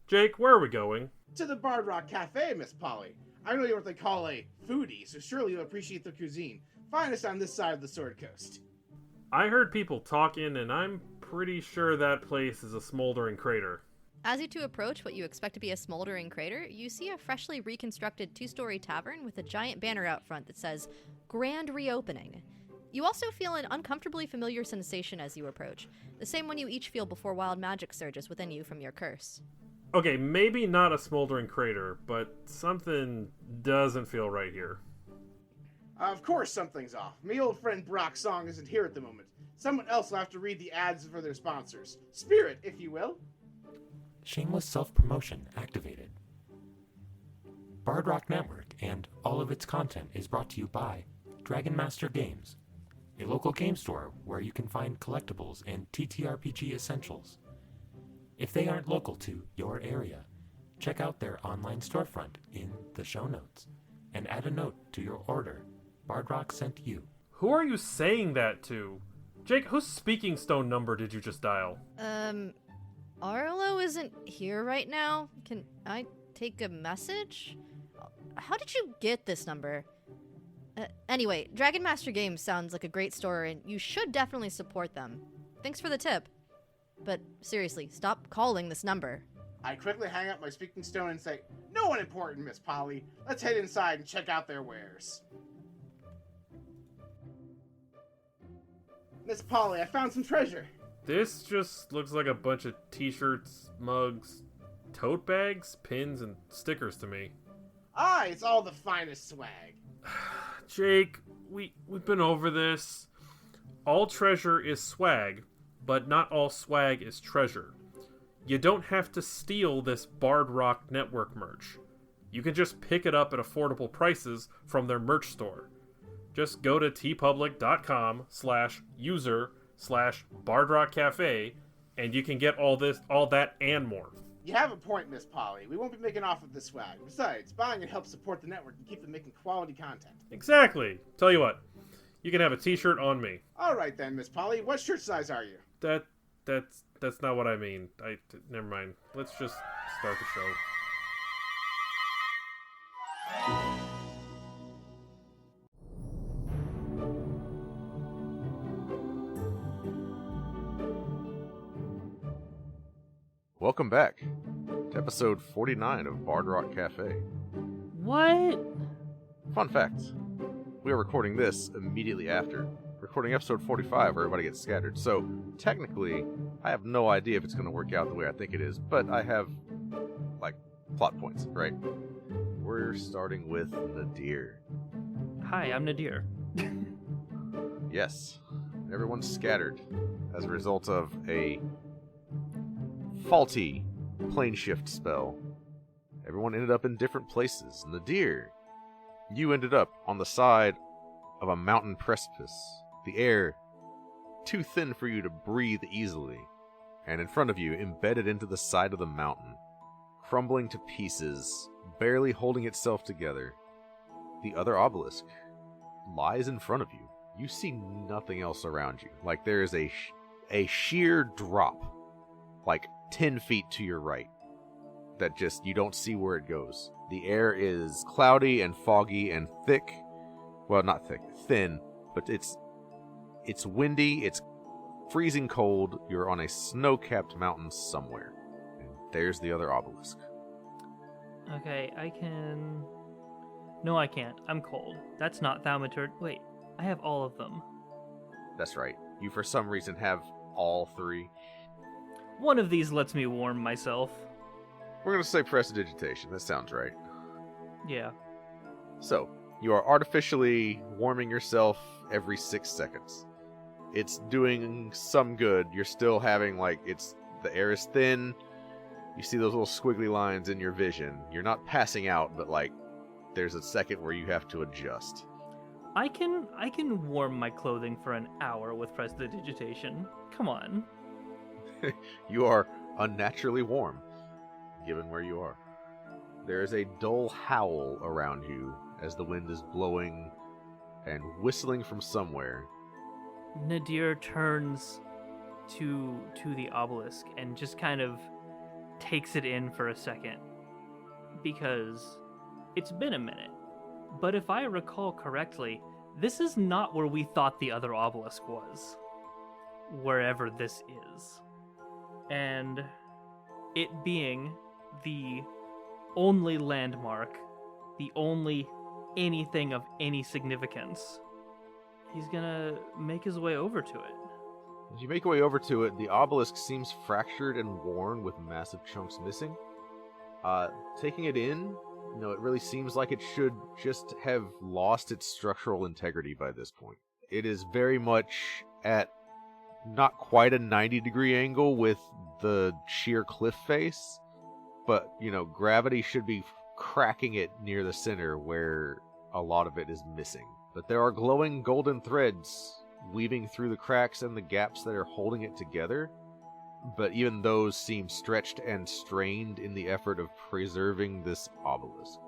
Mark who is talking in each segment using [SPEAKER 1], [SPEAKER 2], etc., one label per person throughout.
[SPEAKER 1] Jake, where are we going?
[SPEAKER 2] To the Bard Rock Cafe, Miss Polly. I know you're what they call a foodie, so surely you'll appreciate the cuisine. Find us on this side of the Sword Coast.
[SPEAKER 1] I heard people talking, and I'm pretty sure that place is a smoldering crater.
[SPEAKER 3] As you two approach what you expect to be a smoldering crater, you see a freshly reconstructed two-story tavern with a giant banner out front that says, Grand Reopening. You also feel an uncomfortably familiar sensation as you approach, the same one you each feel before wild magic surges within you from your curse.
[SPEAKER 1] Okay, maybe not a smoldering crater, but something doesn't feel right here.
[SPEAKER 2] Of course something's off. My old friend Brock Song isn't here at the moment. Someone else will have to read the ads for their sponsors. Spirit, if you will.
[SPEAKER 4] Shameless self-promotion activated. Bard Rock Network and all of its content is brought to you by Dragon Master Games, a local game store where you can find collectibles and TTRPG essentials. If they aren't local to your area, check out their online storefront in the show notes and add a note to your order. Bard Rock sent you.
[SPEAKER 1] Who are you saying that to? Jake, whose speaking stone number did you just dial?
[SPEAKER 3] Arlo isn't here right now. Can I take a message? How did you get this number? Anyway, Dragon Master Games sounds like a great store, and you should definitely support them. Thanks for the tip. But seriously, stop calling this number.
[SPEAKER 2] I quickly hang up my speaking stone and say, No one important, Miss Polly. Let's head inside and check out their wares. Miss Polly, I found some treasure.
[SPEAKER 1] This just looks like a bunch of t-shirts, mugs, tote bags, pins, and stickers to me.
[SPEAKER 2] Ah, it's all the finest swag.
[SPEAKER 1] Jake, we've been over this. All treasure is swag, but not all swag is treasure. You don't have to steal this Bard Rock Network merch. You can just pick it up at affordable prices from their merch store. Just go to tpublic.com/user/BardRockCafe and you can get all that and more.
[SPEAKER 2] You have a point, Miss Polly. We won't be making off with this swag. Besides, buying it helps support the network and keep them making quality content.
[SPEAKER 1] Exactly. Tell you what, you can have a t-shirt on me.
[SPEAKER 2] All right then, Miss Polly. What shirt size are you?
[SPEAKER 1] That's not what I mean. Never mind. Let's just start the show.
[SPEAKER 5] Welcome back to episode 49 of Bard Rock Cafe.
[SPEAKER 6] What?
[SPEAKER 5] Fun fact, we are recording this immediately after recording episode 45 where everybody gets scattered. So technically, I have no idea if it's going to work out the way I think it is, but I have, plot points, right? We're starting with Nadir.
[SPEAKER 6] Hi, I'm Nadir.
[SPEAKER 5] Yes, everyone's scattered as a result of a faulty plane shift spell. Everyone ended up in different places. Nadir, you ended up on the side of a mountain precipice. The air too thin for you to breathe easily. And in front of you, embedded into the side of the mountain, crumbling to pieces, barely holding itself together, the other obelisk lies in front of you. You see nothing else around you. Like there is a sheer drop, 10 feet to your right, that just, you don't see where it goes. The air is cloudy and foggy and thick. Well, not thick, thin, but it's windy, it's freezing cold. You're on a snow-capped mountain somewhere. And there's the other obelisk.
[SPEAKER 6] Okay, I can... No, I can't. I'm cold. That's not thaumaturg. Wait, I have all of them.
[SPEAKER 5] That's right. You, for some reason, have all three.
[SPEAKER 6] One of these lets me warm myself.
[SPEAKER 5] We're going to say prestidigitation. That sounds right.
[SPEAKER 6] Yeah.
[SPEAKER 5] So, you are artificially warming yourself every 6 seconds. It's doing some good. You're still having, the air is thin. You see those little squiggly lines in your vision. You're not passing out, but, there's a second where you have to adjust.
[SPEAKER 6] I can warm my clothing for an hour with prestidigitation. Come on.
[SPEAKER 5] You are unnaturally warm, given where you are. There is a dull howl around you as the wind is blowing and whistling from somewhere.
[SPEAKER 6] Nadir turns to the obelisk and just kind of takes it in for a second, because it's been a minute. But if I recall correctly, this is not where we thought the other obelisk was, wherever this is. And it being the only landmark, the only anything of any significance, he's gonna make his way over to it.
[SPEAKER 5] As you make your way over to it, the obelisk seems fractured and worn with massive chunks missing. Taking it in, it really seems like it should just have lost its structural integrity by this point. It is very much at not quite a 90-degree angle with the sheer cliff face, but, gravity should be cracking it near the center where a lot of it is missing. But there are glowing golden threads weaving through the cracks and the gaps that are holding it together, but even those seem stretched and strained in the effort of preserving this obelisk.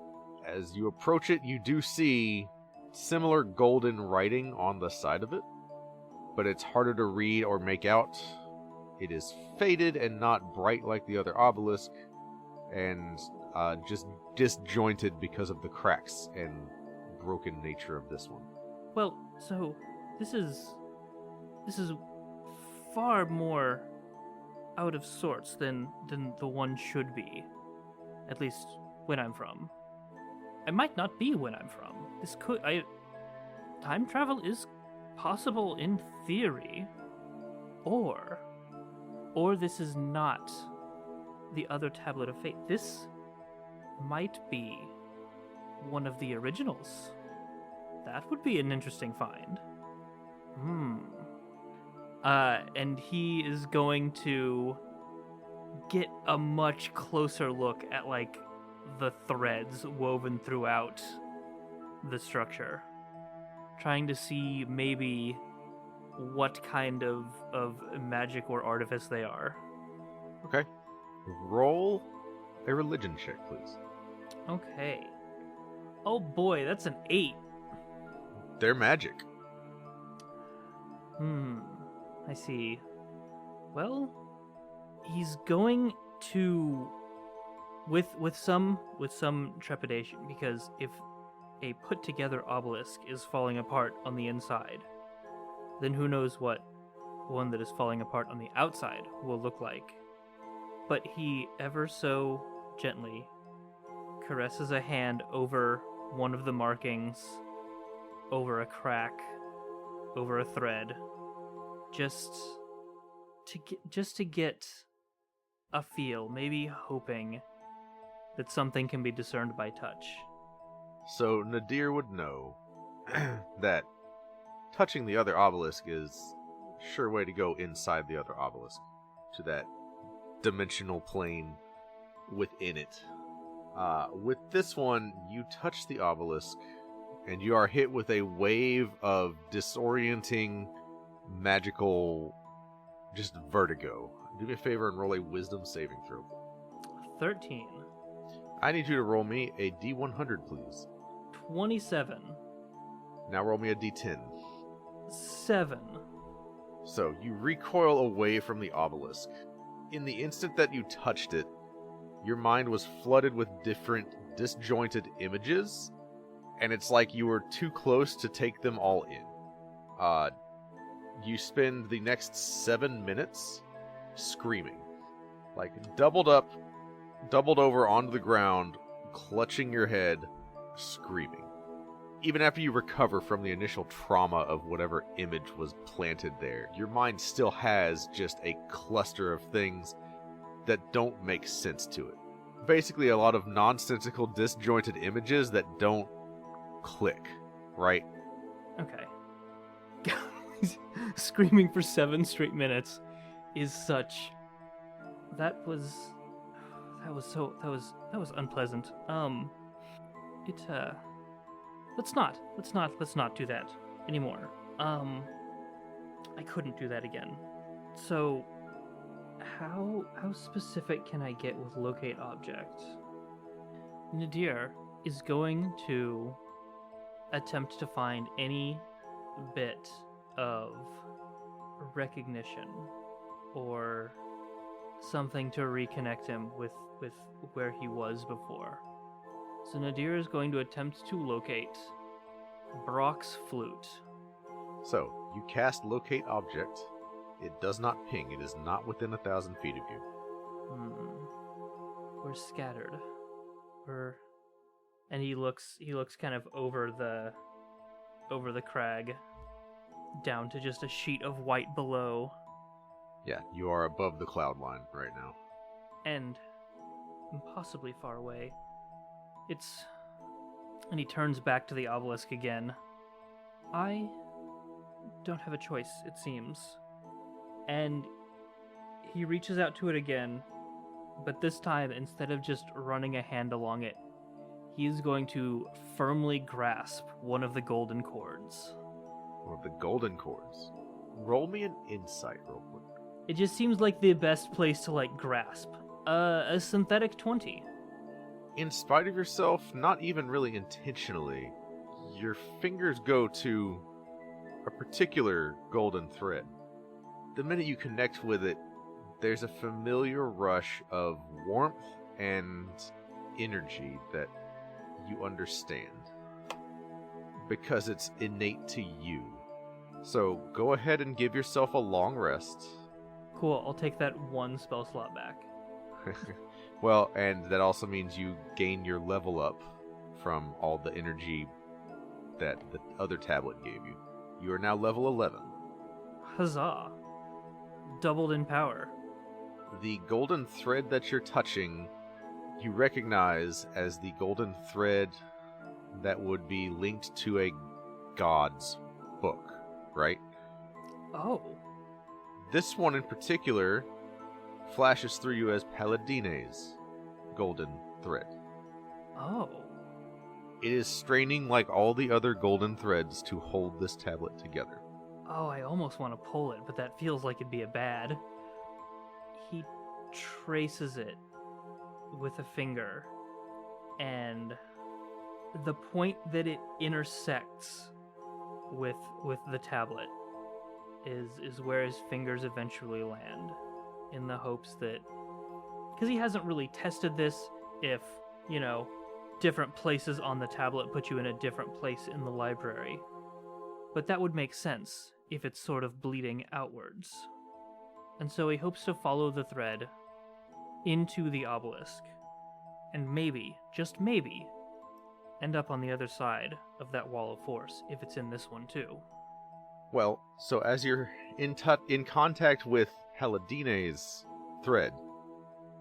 [SPEAKER 5] As you approach it, you do see similar golden writing on the side of it, but it's harder to read or make out. It is faded and not bright like the other obelisk, and just disjointed because of the cracks and broken nature of this one.
[SPEAKER 6] Well, so this is far more out of sorts than the one should be. At least when I'm from. I might not be when I'm from. Time travel is possible in theory. Or this is not the other Tablet of Fate. This might be one of the originals. That would be an interesting find. And he is going to get a much closer look at, the threads woven throughout the structure. Trying to see maybe what kind of magic or artifice they are.
[SPEAKER 5] Okay. Roll a religion check, please.
[SPEAKER 6] Okay. Oh boy, that's an 8.
[SPEAKER 5] They're magic.
[SPEAKER 6] I see. Well, he's going to with some trepidation, because if a put together obelisk is falling apart on the inside, then who knows what one that is falling apart on the outside will look like. But he ever so gently caresses a hand over one of the markings, over a crack, over a thread, just to get a feel, maybe hoping that something can be discerned by touch.
[SPEAKER 5] So Nadir would know that touching the other obelisk is a sure way to go inside the other obelisk, to that dimensional plane within it. With this one, you touch the obelisk, and you are hit with a wave of disorienting, magical, just vertigo. Do me a favor and roll a wisdom saving throw.
[SPEAKER 6] 13.
[SPEAKER 5] I need you to roll me a D100, please.
[SPEAKER 6] 27.
[SPEAKER 5] Now roll me a D10.
[SPEAKER 6] 7.
[SPEAKER 5] So, you recoil away from the obelisk. In the instant that you touched it, your mind was flooded with different disjointed images, and it's like you were too close to take them all in. You spend the next 7 minutes screaming. Doubled over onto the ground, clutching your head, screaming. Even after you recover from the initial trauma of whatever image was planted there, your mind still has just a cluster of things that don't make sense to it. Basically a lot of nonsensical, disjointed images that don't click, right?
[SPEAKER 6] Okay. Screaming for 7 straight minutes is such... That was unpleasant. Let's not do that anymore. I couldn't do that again. So, how specific can I get with locate object? Nadir is going to attempt to find any bit of recognition or something to reconnect him with where he was before. So Nadir is going to attempt to locate Brock's flute.
[SPEAKER 5] So, you cast Locate Object. It does not ping. It is not within 1,000 feet of you.
[SPEAKER 6] We're scattered. And he looks kind of over the crag, down to just a sheet of white below.
[SPEAKER 5] Yeah, you are above the cloud line right now.
[SPEAKER 6] And impossibly far away. And he turns back to the obelisk again. I don't have a choice, it seems. And he reaches out to it again, but this time, instead of just running a hand along it, he is going to firmly grasp one of the golden cords.
[SPEAKER 5] One of the golden cords. Roll me an insight real quick.
[SPEAKER 6] It just seems like the best place to, grasp. A synthetic 20.
[SPEAKER 5] In spite of yourself, not even really intentionally, your fingers go to a particular golden thread. The minute you connect with it, there's a familiar rush of warmth and energy that you understand. Because it's innate to you. So go ahead and give yourself a long rest.
[SPEAKER 6] Cool, I'll take that one spell slot back.
[SPEAKER 5] Well, and that also means you gain your level up from all the energy that the other tablet gave you. You are now level 11.
[SPEAKER 6] Huzzah. Doubled in power.
[SPEAKER 5] The golden thread that you're touching, you recognize as the golden thread that would be linked to a god's book, right?
[SPEAKER 6] Oh.
[SPEAKER 5] This one in particular flashes through you as Paladine's golden thread.
[SPEAKER 6] Oh.
[SPEAKER 5] It is straining like all the other golden threads to hold this tablet together.
[SPEAKER 6] Oh, I almost want to pull it, but that feels like it'd be a bad. He traces it with a finger, and the point that it intersects with the tablet is where his fingers eventually land, in the hopes that, because he hasn't really tested this, if, different places on the tablet put you in a different place in the library. But that would make sense if it's sort of bleeding outwards. And so he hopes to follow the thread into the obelisk, and maybe, just maybe, end up on the other side of that wall of force, if it's in this one too.
[SPEAKER 5] Well, so as you're in contact with Paladine's thread,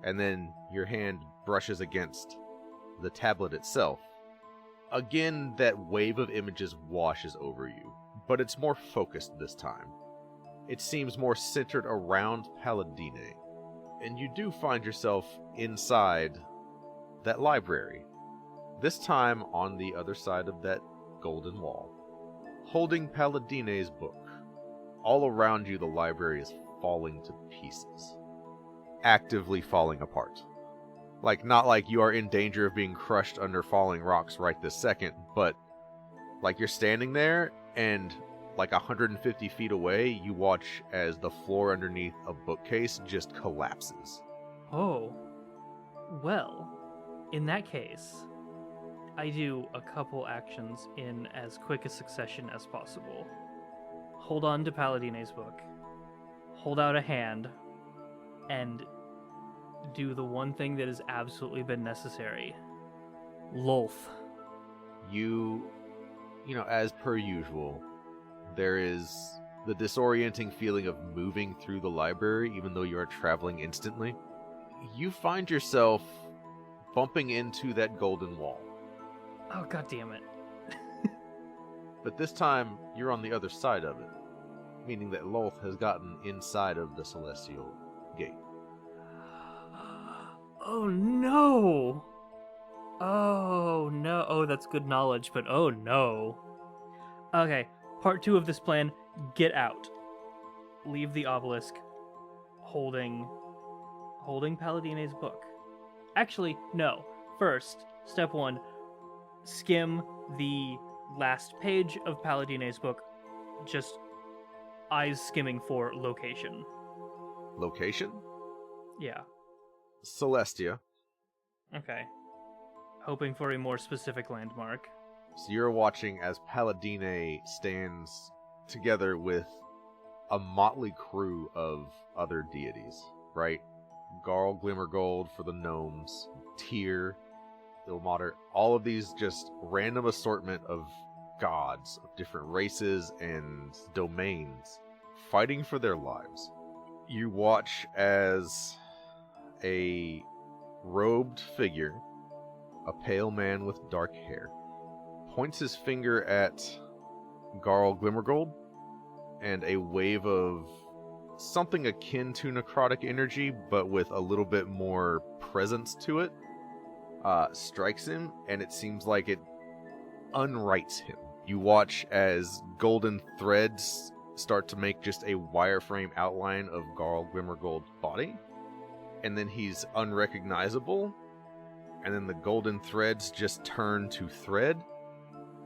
[SPEAKER 5] and then your hand brushes against the tablet itself, again that wave of images washes over you, but it's more focused this time. It seems more centered around Paladine, and you do find yourself inside that library, this time on the other side of that golden wall, holding Paladine's book. All around you, the library is falling to pieces, actively falling apart. Not like you are in danger of being crushed under falling rocks right this second, but like you're standing there and 150 feet away, you watch as the floor underneath a bookcase just collapses.
[SPEAKER 6] Oh. Well, in that case, I do a couple actions in as quick a succession as possible. Hold on to Paladine's book, hold out a hand, and do the one thing that has absolutely been necessary. Lolth. You as per usual, there is the disorienting feeling of moving through the library even though you are traveling instantly. You find yourself bumping into that golden wall. Oh, god damn it. But this time, you're on the other side of it, meaning that Lolth has gotten inside of the Celestial Gate. Oh no! Oh no. Oh, that's good knowledge, but oh no. Okay, part 2 of this plan, get out. Leave the obelisk, holding Paladine's book. Actually, no. First, step 1, skim the last page of Paladine's book, just eyes skimming for location.
[SPEAKER 5] Location?
[SPEAKER 6] Yeah.
[SPEAKER 5] Celestia.
[SPEAKER 6] Okay. Hoping for a more specific landmark.
[SPEAKER 5] So you're watching as Paladine stands together with a motley crew of other deities, right? Garl Glimmergold for the gnomes, Tyr, Ilmater, all of these just random assortment of gods of different races and domains fighting for their lives. You watch as a robed figure, a pale man with dark hair, points his finger at Garl Glimmergold, and a wave of something akin to necrotic energy, but with a little bit more presence to it, strikes him, and it seems like it unrights him. You watch as golden threads start to make just a wireframe outline of Garl Glimmergold's body, and then he's unrecognizable, and then the golden threads just turn to thread,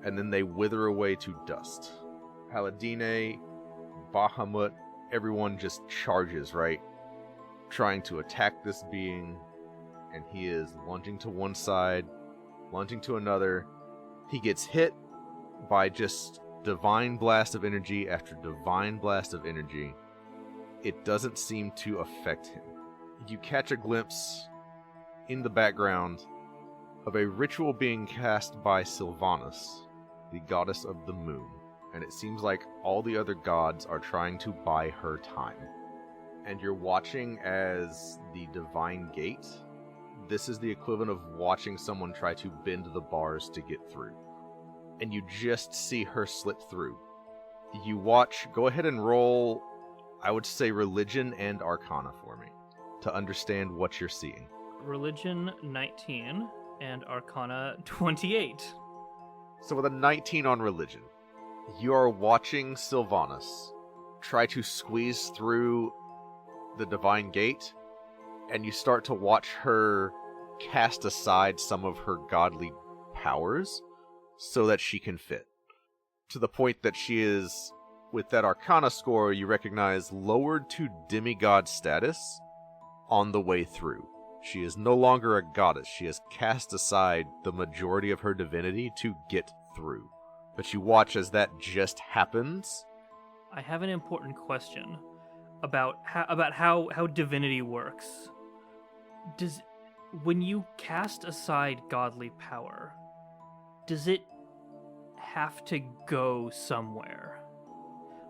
[SPEAKER 5] and then they wither away to dust. Paladine, Bahamut, everyone just charges, right? Trying to attack this being, and he is lunging to one side, lunging to another. He gets hit by just divine blast of energy after divine blast of energy. It doesn't seem to affect him. You catch a glimpse in the background of a ritual being cast by Sylvanas, the goddess of the moon, and it seems like all the other gods are trying to buy her time. And you're watching as the divine gate, this is the equivalent of watching someone try to bend the bars to get through. And you just see her slip through. You watch, go ahead and roll, I would say religion and arcana for me, to understand what you're seeing.
[SPEAKER 6] Religion 19 and Arcana 28.
[SPEAKER 5] So with a 19 on religion, you are watching Sylvanas try to squeeze through the divine gate, and you start to watch her cast aside some of her godly powers so that she can fit. To the point that she is, with that Arcana score, you recognize lowered to demigod status on the way through. She is no longer a goddess. She has cast aside the majority of her divinity to get through. But you watch as that just happens.
[SPEAKER 6] I have an important question about how divinity works. When you cast aside godly power, does it have to go somewhere?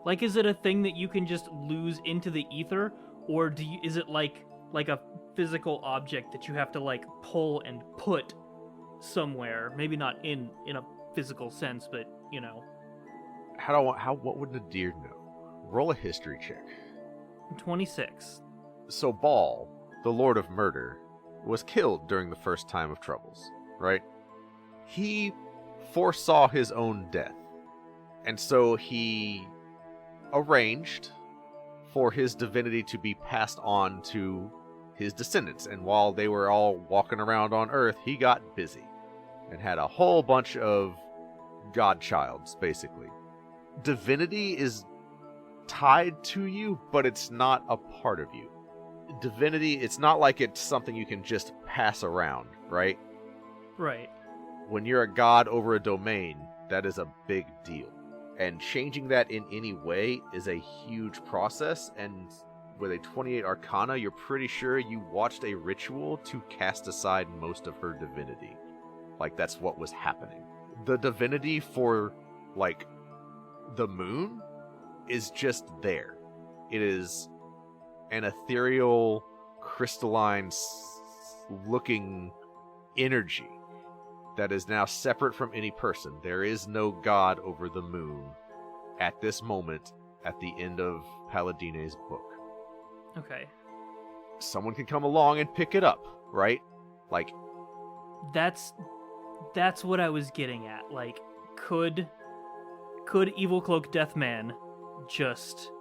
[SPEAKER 6] Like, is it a thing that you can just lose into the ether, or is it like a physical object that you have to like pull and put somewhere? Maybe not in a physical sense, but you know.
[SPEAKER 5] What would Nadir know? Roll a history check.
[SPEAKER 6] 26.
[SPEAKER 5] So Baal, the Lord of Murder, was killed during the first time of troubles, right? He foresaw his own death, and so he arranged for his divinity to be passed on to his descendants, and while they were all walking around on Earth, he got busy and had a whole bunch of godchilds, basically. Divinity is tied to you, but it's not a part of you. Divinity, it's not like it's something you can just pass around, right?
[SPEAKER 6] Right.
[SPEAKER 5] When you're a god over a domain, that is a big deal. And changing that in any way is a huge process, and with a 28 Arcana, you're pretty sure you watched a ritual to cast aside most of her divinity. Like, that's what was happening. The divinity for, like, the moon is just there. It is an ethereal, crystalline looking energy that is now separate from any person. There is no god over the moon at this moment at the end of Paladine's book.
[SPEAKER 6] Okay.
[SPEAKER 5] Someone can come along and pick it up, right? Like,
[SPEAKER 6] That's what I was getting at. Like, could Evil Cloak Deathman just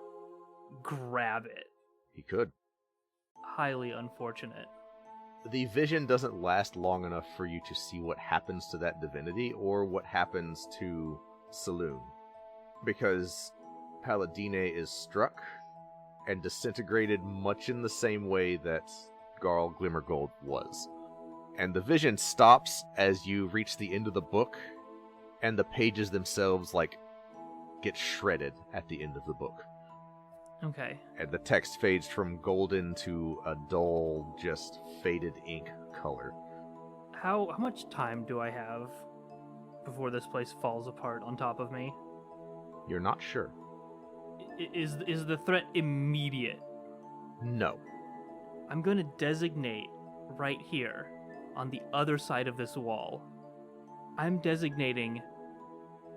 [SPEAKER 6] grab it?
[SPEAKER 5] he could.
[SPEAKER 6] Highly unfortunate.
[SPEAKER 5] The vision doesn't last long enough for you to see what happens to that divinity or what happens to Saloon. Because Paladine is struck and disintegrated much in the same way that Garl Glimmergold was. And the vision stops as you reach the end of the book, and the pages themselves, get shredded at the end of the book.
[SPEAKER 6] Okay.
[SPEAKER 5] And the text fades from golden to a dull, just faded ink color.
[SPEAKER 6] How much time do I have before this place falls apart on top of me?
[SPEAKER 5] You're not sure.
[SPEAKER 6] Is the threat immediate?
[SPEAKER 5] No.
[SPEAKER 6] I'm going to designate right here on the other side of this wall. I'm designating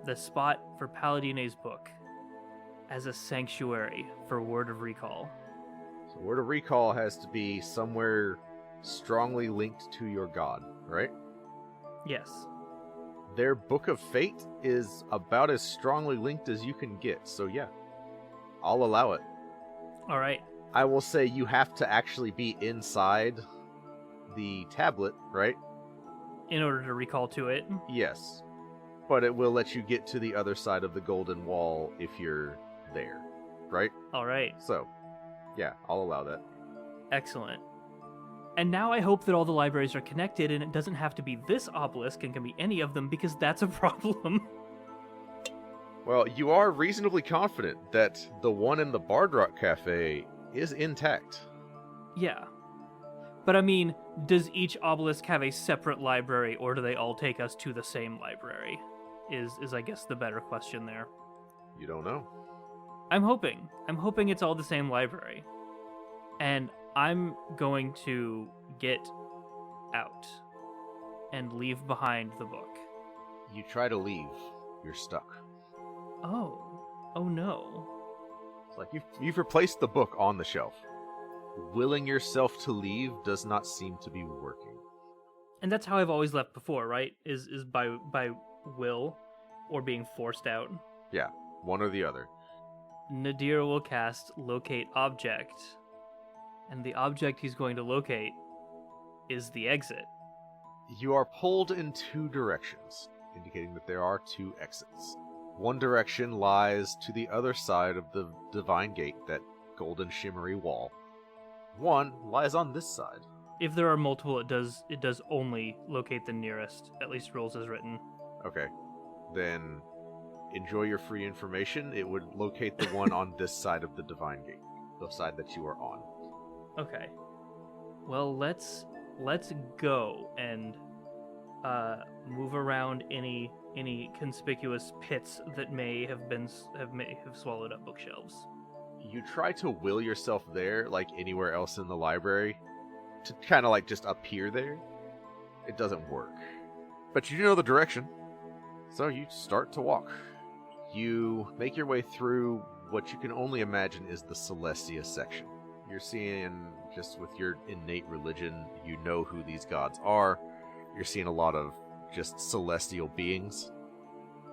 [SPEAKER 6] the spot for Paladine's book as a sanctuary for Word of Recall.
[SPEAKER 5] So Word of Recall has to be somewhere strongly linked to your god, right?
[SPEAKER 6] Yes.
[SPEAKER 5] Their Book of Fate is about as strongly linked as you can get, so yeah. I'll allow it.
[SPEAKER 6] All right.
[SPEAKER 5] I will say you have to actually be inside the tablet, right?
[SPEAKER 6] In order to recall to it.
[SPEAKER 5] Yes. But it will let you get to the other side of the golden wall if you're there, right?
[SPEAKER 6] All right.
[SPEAKER 5] So, yeah, I'll allow that.
[SPEAKER 6] Excellent. And now I hope that all the libraries are connected and it doesn't have to be this obelisk and can be any of them because that's a problem.
[SPEAKER 5] Well, you are reasonably confident that the one in the Bard Rock Cafe is intact.
[SPEAKER 6] Yeah. But I mean, does each obelisk have a separate library or do they all take us to the same library? Is I guess the better question there.
[SPEAKER 5] You don't know.
[SPEAKER 6] I'm hoping it's all the same library. And I'm going to get out and leave behind the book.
[SPEAKER 5] You try to leave, you're stuck.
[SPEAKER 6] Oh no.
[SPEAKER 5] It's like you've replaced the book on the shelf. Willing yourself to leave does not seem to be working.
[SPEAKER 6] And that's how I've always left before, right? Is by will or being forced out.
[SPEAKER 5] Yeah, one or the other.
[SPEAKER 6] Nadir will cast Locate Object, and the object he's going to locate is the exit.
[SPEAKER 5] You are pulled in two directions, indicating that there are two exits. One direction lies to the other side of the Divine Gate, that golden shimmery wall. One lies on this side.
[SPEAKER 6] If there are multiple, it does only locate the nearest, at least rules as written.
[SPEAKER 5] Okay. Then enjoy your free information. It would locate the one on this side of the Divine Gate, the side that you are on.
[SPEAKER 6] Okay. Well, let's go and move around any conspicuous pits that may have swallowed up bookshelves.
[SPEAKER 5] You try to will yourself there, like anywhere else in the library, to kind of just appear there. It doesn't work. But you do know the direction, so you start to walk. You make your way through what you can only imagine is the Celestia section. You're seeing, just with your innate religion, you know who these gods are. You're seeing a lot of just celestial beings.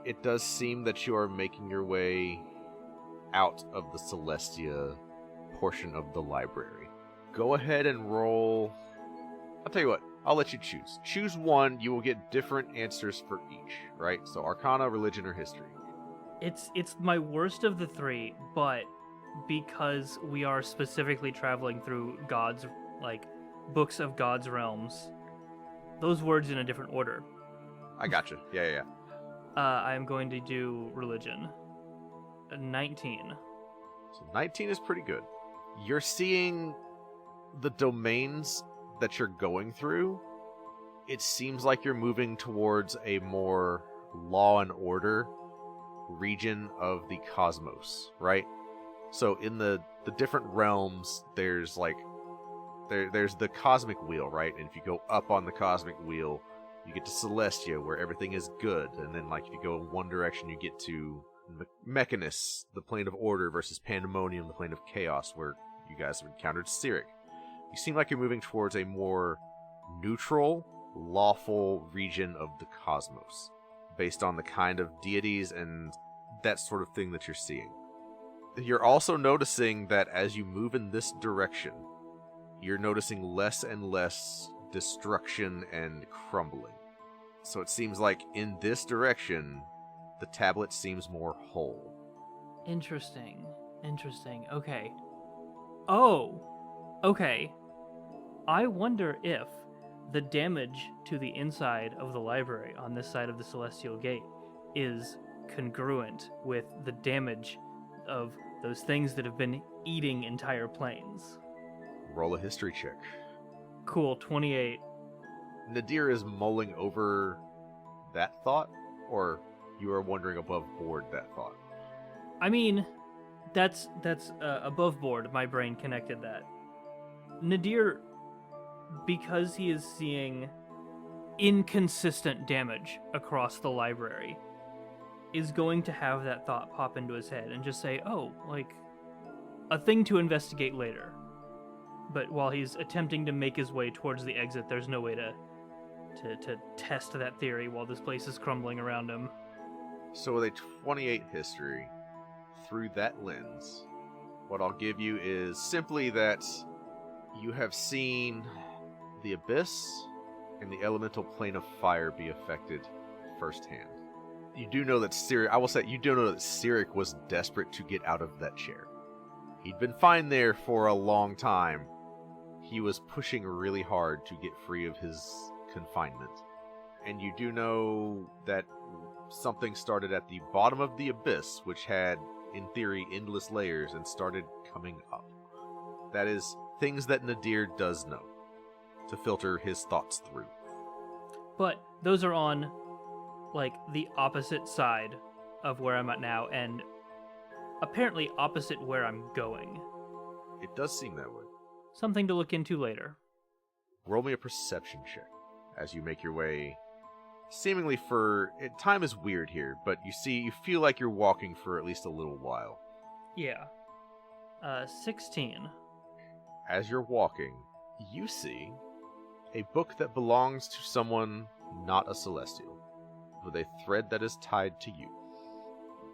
[SPEAKER 5] It does seem that you are making your way out of the Celestia portion of the library. Go ahead and roll. I'll tell you what, I'll let you choose. Choose one, you will get different answers for each, right? So Arcana, Religion, or History.
[SPEAKER 6] It's my worst of the three, but because we are specifically traveling through God's, books of God's realms, those words in a different order.
[SPEAKER 5] I gotcha. Yeah.
[SPEAKER 6] I am going to do Religion. 19.
[SPEAKER 5] So 19 is pretty good. You're seeing the domains that you're going through. It seems like you're moving towards a more law and order region of the cosmos, right? So in the different realms, there's there's the cosmic wheel, right? And if you go up on the cosmic wheel, you get to Celestia, where everything is good. And then if you go in one direction, you get to Mechanus, the plane of order, versus Pandemonium, the plane of chaos, where you guys have encountered Cyric. You seem like you're moving towards a more neutral, lawful region of the cosmos, based on the kind of deities and that sort of thing that you're seeing. You're also noticing that as you move in this direction, you're noticing less and less destruction and crumbling. So it seems like in this direction, the tablet seems more whole.
[SPEAKER 6] Interesting. Okay. Oh, okay. I wonder if the damage to the inside of the library on this side of the Celestial Gate is congruent with the damage of those things that have been eating entire planes.
[SPEAKER 5] Roll a history check.
[SPEAKER 6] Cool, 28.
[SPEAKER 5] Nadir is mulling over that thought, or you are wondering above board that thought?
[SPEAKER 6] I mean, that's above board. My brain connected that. Nadir, because he is seeing inconsistent damage across the library, is going to have that thought pop into his head and just say, oh, like, a thing to investigate later. But while he's attempting to make his way towards the exit, there's no way to test that theory while this place is crumbling around him.
[SPEAKER 5] So with a 28 history, through that lens, what I'll give you is simply that you have seen the abyss and the elemental plane of fire be affected firsthand. You do know that Cyric was desperate to get out of that chair. He'd been fine there for a long time. He was pushing really hard to get free of his confinement. And you do know that something started at the bottom of the abyss, which had, in theory, endless layers, and started coming up. That is things that Nadir does know to filter his thoughts through.
[SPEAKER 6] But those are on, like, the opposite side of where I'm at now, and apparently opposite where I'm going.
[SPEAKER 5] It does seem that way.
[SPEAKER 6] Something to look into later.
[SPEAKER 5] Roll me a perception check as you make your way. Seemingly time is weird here, but you feel like you're walking for at least a little while.
[SPEAKER 6] Yeah. 16.
[SPEAKER 5] As you're walking, you see a book that belongs to someone not a Celestial, with a thread that is tied to you.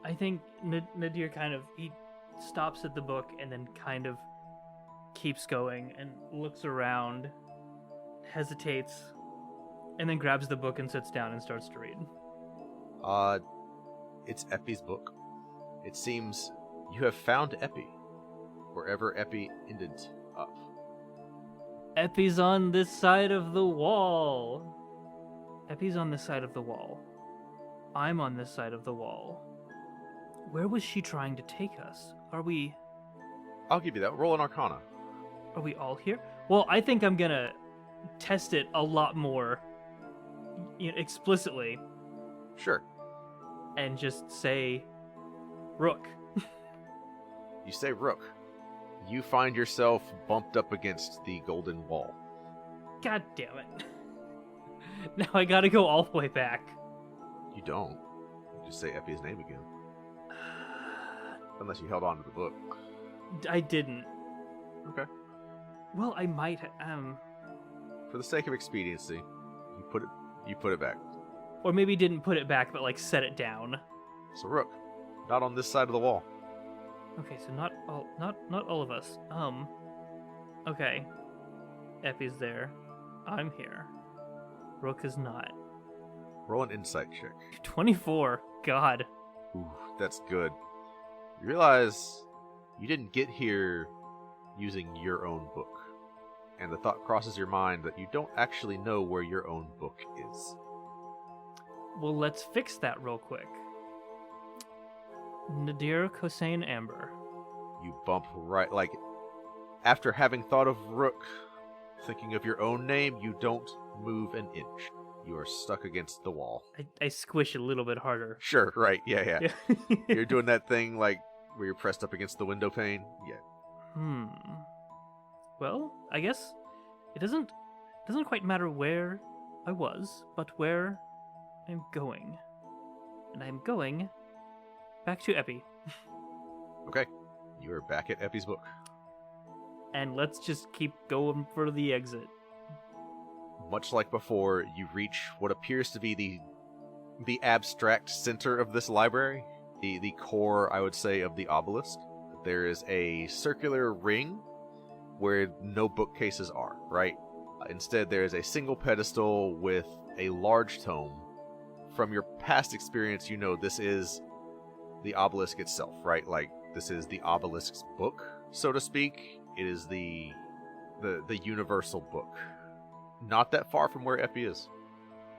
[SPEAKER 6] I think Nadir he stops at the book and then kind of keeps going and looks around, hesitates, and then grabs the book and sits down and starts to read.
[SPEAKER 5] It's Epi's book. It seems you have found Epi, wherever Epi ended up.
[SPEAKER 6] Epi's on this side of the wall. Epi's on this side of the wall. I'm on this side of the wall. Where was she trying to take us?
[SPEAKER 5] I'll give you that. Roll an Arcana.
[SPEAKER 6] Are we all here? Well, I think I'm gonna test it a lot more explicitly.
[SPEAKER 5] Sure.
[SPEAKER 6] And just say Rook.
[SPEAKER 5] You say Rook. You find yourself bumped up against the golden wall.
[SPEAKER 6] God damn it. Now I gotta go all the way back.
[SPEAKER 5] You don't. You just say Epi's name again. Unless you held on to the book.
[SPEAKER 6] I didn't.
[SPEAKER 5] Okay.
[SPEAKER 6] Well, I might
[SPEAKER 5] For the sake of expediency, you put it back.
[SPEAKER 6] Or maybe didn't put it back, but like set it down.
[SPEAKER 5] So Rook, not on this side of the wall.
[SPEAKER 6] Okay, so not all of us. Okay. Epi's there. I'm here. Rook is not.
[SPEAKER 5] Roll an insight check.
[SPEAKER 6] 24. God.
[SPEAKER 5] Ooh, that's good. You realize you didn't get here using your own book. And the thought crosses your mind that you don't actually know where your own book is.
[SPEAKER 6] Well, let's fix that real quick. Nadir Kosain Amber.
[SPEAKER 5] You bump right, after having thought of Rook, thinking of your own name, you don't move an inch. You are stuck against the wall.
[SPEAKER 6] I squish a little bit harder.
[SPEAKER 5] Sure, right, yeah. You're doing that thing, where you're pressed up against the window pane? Yeah.
[SPEAKER 6] Well, I guess it doesn't quite matter where I was, but where I'm going. And I'm going back to Epi.
[SPEAKER 5] Okay. You are back at Epi's book.
[SPEAKER 6] And let's just keep going for the exit.
[SPEAKER 5] Much like before, you reach what appears to be the abstract center of this library. The core, I would say, of the obelisk. There is a circular ring where no bookcases are, right? Instead, there is a single pedestal with a large tome. From your past experience, you know this is the obelisk itself, right? Like, this is the obelisk's book, so to speak. It is the universal book. Not that far from where Epi is.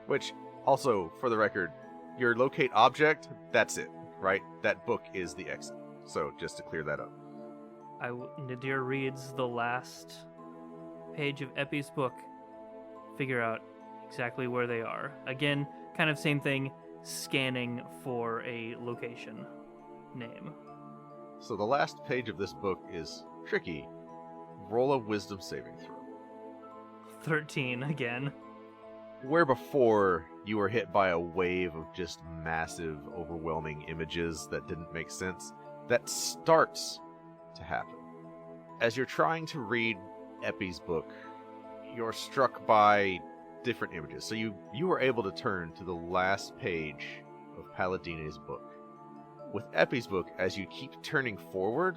[SPEAKER 5] Which, also, for the record, your locate object, that's it, right? That book is the exit. So, just to clear that up.
[SPEAKER 6] Nadir reads the last page of Epi's book, figure out exactly where they are. Again, kind of same thing, scanning for a location name.
[SPEAKER 5] So the last page of this book is tricky. Roll a wisdom saving throw.
[SPEAKER 6] 13 again.
[SPEAKER 5] Where before you were hit by a wave of just massive, overwhelming images that didn't make sense, that starts to happen. As you're trying to read Epi's book, you're struck by different images. So you were able to turn to the last page of Paladine's book. With Epi's book, as you keep turning forward,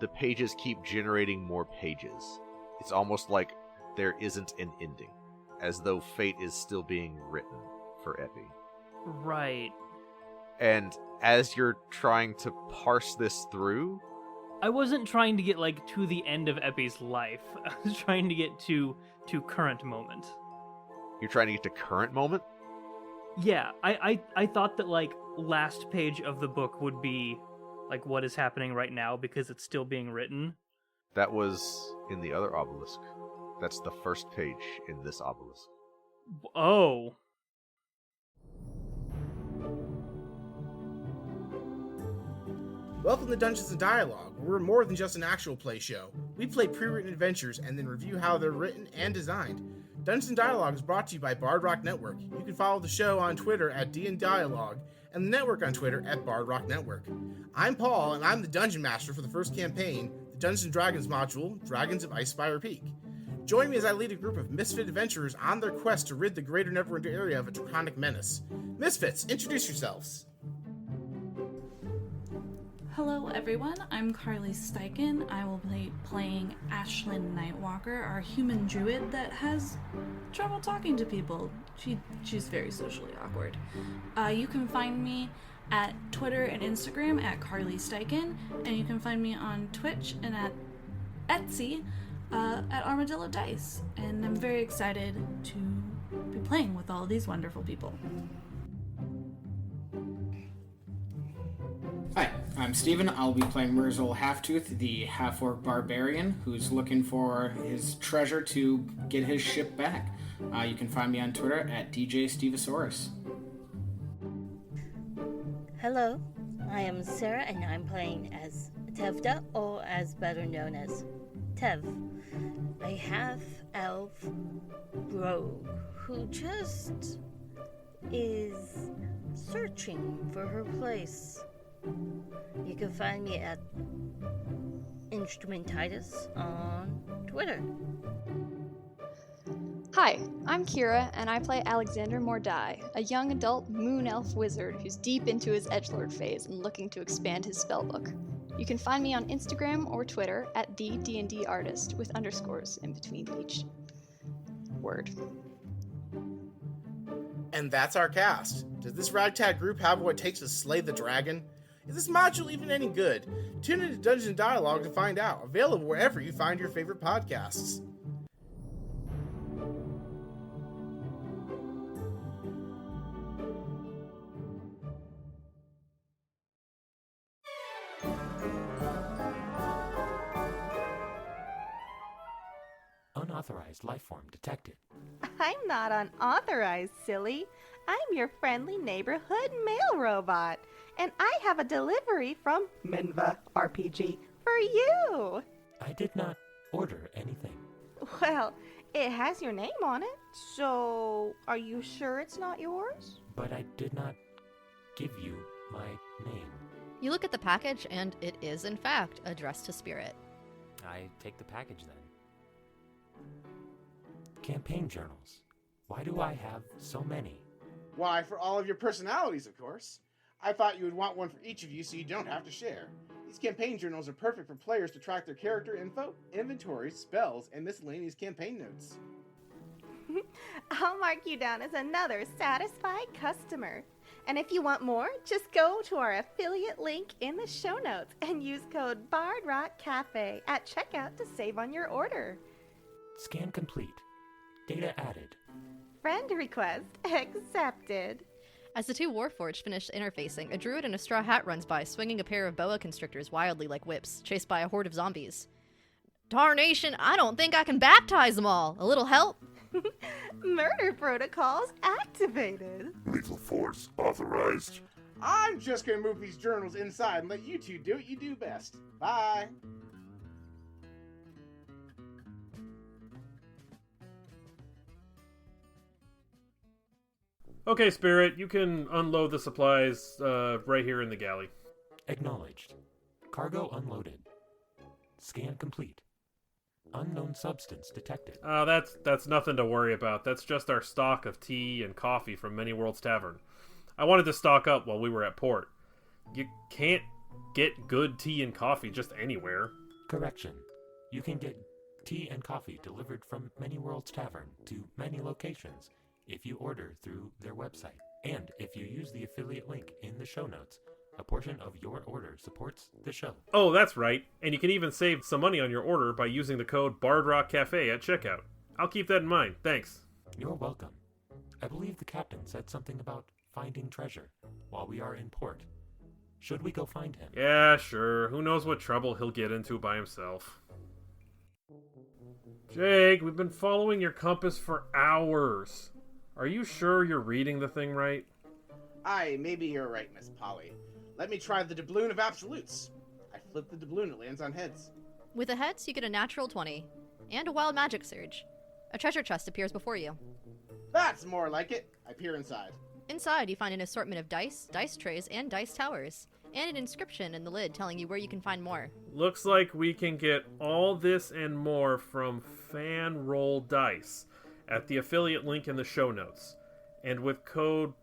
[SPEAKER 5] the pages keep generating more pages. It's almost like there isn't an ending, as though fate is still being written for Epi.
[SPEAKER 6] Right.
[SPEAKER 5] And as you're trying to parse this through...
[SPEAKER 6] I wasn't trying to get, to the end of Epi's life. I was trying to get to current moment.
[SPEAKER 5] You're trying to get to current moment?
[SPEAKER 6] Yeah, I thought that, last page of the book would be, what is happening right now because it's still being written.
[SPEAKER 5] That was in the other obelisk. That's the first page in this obelisk.
[SPEAKER 6] Oh.
[SPEAKER 2] Welcome to Dungeons & Dialogue, where we're more than just an actual play show. We play pre-written adventures and then review how they're written and designed. Dungeons & Dialogue is brought to you by Bard Rock Network. You can follow the show on Twitter at @DNDialogue and the network on Twitter at Bard Rock Network. I'm Paul, and I'm the Dungeon Master for the first campaign, the Dungeons & Dragons module, Dragons of Icespire Peak. Join me as I lead a group of misfit adventurers on their quest to rid the greater Neverwinter area of a draconic menace. Misfits, introduce yourselves.
[SPEAKER 7] Hello everyone, I'm Carly Steichen. I will be playing Ashlyn Nightwalker, our human druid that has trouble talking to people. She's very socially awkward. You can find me at Twitter and Instagram at Carly Steichen, and you can find me on Twitch and at Etsy at Armadillo Dice. And I'm very excited to be playing with all these wonderful people.
[SPEAKER 8] Hi, I'm Steven. I'll be playing Mirzul Halftooth, the half-orc barbarian who's looking for his treasure to get his ship back. You can find me on Twitter at DJ Stevosaurus.
[SPEAKER 9] Hello, I am Sarah and I'm playing as Tevda, or as better known as Tev, a half-elf rogue who just is searching for her place. You can find me at Instrumentitis on Twitter.
[SPEAKER 10] Hi, I'm Kira, and I play Alexander Mordai, a young adult moon elf wizard who's deep into his edgelord phase and looking to expand his spellbook. You can find me on Instagram or Twitter at the D&D artist with underscores in between each word.
[SPEAKER 2] And that's our cast. Does this ragtag group have what it takes to slay the dragon? Is this module even any good? Tune into Dungeon Dialogue to find out. Available wherever you find your favorite podcasts.
[SPEAKER 4] Unauthorized lifeform detected.
[SPEAKER 11] I'm not unauthorized, silly. I'm your friendly neighborhood mail robot, and I have a delivery from Minva RPG for you.
[SPEAKER 4] I did not order anything.
[SPEAKER 11] Well, it has your name on it, so are you sure it's not yours?
[SPEAKER 4] But I did not give you my name.
[SPEAKER 3] You look at the package, and it is, in fact, addressed to Spirit.
[SPEAKER 12] I take the package then.
[SPEAKER 4] Campaign journals. Why do I have so many?
[SPEAKER 2] Why, for all of your personalities, of course. I thought you would want one for each of you so you don't have to share. These campaign journals are perfect for players to track their character info, inventories, spells, and miscellaneous campaign notes.
[SPEAKER 11] I'll mark you down as another satisfied customer. And if you want more, just go to our affiliate link in the show notes and use code BardRockCafe at checkout to save on your order.
[SPEAKER 4] Scan complete. Data added.
[SPEAKER 11] Friend request accepted.
[SPEAKER 3] As the two Warforged finish interfacing, a druid in a straw hat runs by, swinging a pair of boa constrictors wildly like whips, chased by a horde of zombies. Darnation, I don't think I can baptize them all. A little help?
[SPEAKER 11] Murder protocols activated.
[SPEAKER 13] Lethal force authorized.
[SPEAKER 2] I'm just gonna move these journals inside and let you two do what you do best. Bye.
[SPEAKER 1] Okay, Spirit, you can unload the supplies right here in the galley.
[SPEAKER 4] Acknowledged. Cargo unloaded. Scan complete. Unknown substance detected.
[SPEAKER 1] That's nothing to worry about. That's just our stock of tea and coffee from Many Worlds Tavern. I wanted to stock up while we were at port. You can't get good tea and coffee just anywhere.
[SPEAKER 4] Correction. You can get tea and coffee delivered from Many Worlds Tavern to many locations if you order through their website. And if you use the affiliate link in the show notes, a portion of your order supports the show.
[SPEAKER 1] Oh, that's right. And you can even save some money on your order by using the code BardRockCafe at checkout. I'll keep that in mind. Thanks.
[SPEAKER 4] You're welcome. I believe the captain said something about finding treasure while we are in port. Should we go find him?
[SPEAKER 1] Yeah, sure. Who knows what trouble he'll get into by himself. Jake, we've been following your compass for hours. Are you sure you're reading the thing right?
[SPEAKER 2] Aye, maybe you're right, Miss Polly. Let me try the doubloon of absolutes. I flip the doubloon, it lands on heads.
[SPEAKER 3] With the heads, you get a natural 20, and a wild magic surge. A treasure chest appears before you.
[SPEAKER 2] That's more like it. I peer inside.
[SPEAKER 3] Inside, you find an assortment of dice, dice trays, and dice towers, and an inscription in the lid telling you where you can find more.
[SPEAKER 1] Looks like we can get all this and more from Fan Roll Dice at the affiliate link in the show notes. And with code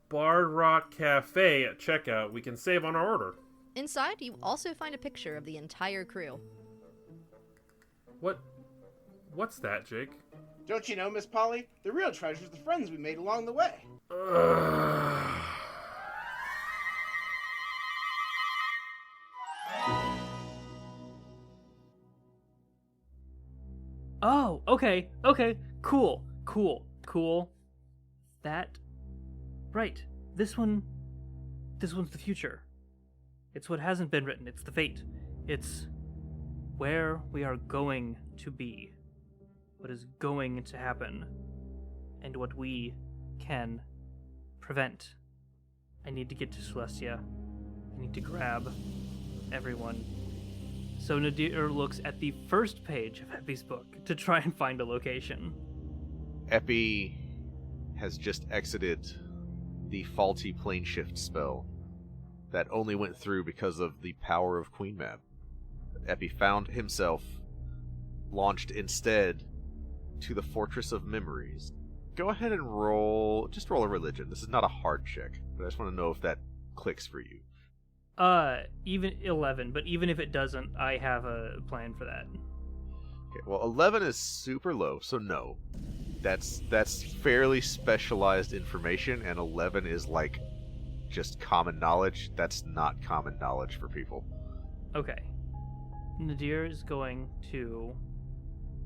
[SPEAKER 1] BardRockCafe at checkout, we can save on our order.
[SPEAKER 3] Inside, you also find a picture of the entire crew.
[SPEAKER 1] What's that, Jake?
[SPEAKER 2] Don't you know, Miss Polly? The real treasure's the friends we made along the way.
[SPEAKER 6] Oh, okay, cool. Right, this one's the future. It's what hasn't been written, it's the fate. It's where we are going to be, what is going to happen, and what we can prevent. I need to get to Celestia. I need to grab everyone. So Nadir looks at the first page of Epi's book to try and find a location.
[SPEAKER 5] Epi has just exited the faulty plane shift spell that only went through because of the power of Queen Mab. Epi found himself launched instead to the Fortress of Memories. Go ahead and roll a religion. This is not a hard check, but I just want to know if that clicks for you.
[SPEAKER 6] Even 11, but even if it doesn't, I have a plan for that.
[SPEAKER 5] Okay, well, 11 is super low, so no. That's fairly specialized information, and 11 is like just common knowledge. That's not common knowledge for people.
[SPEAKER 6] Okay. Nadir is going to,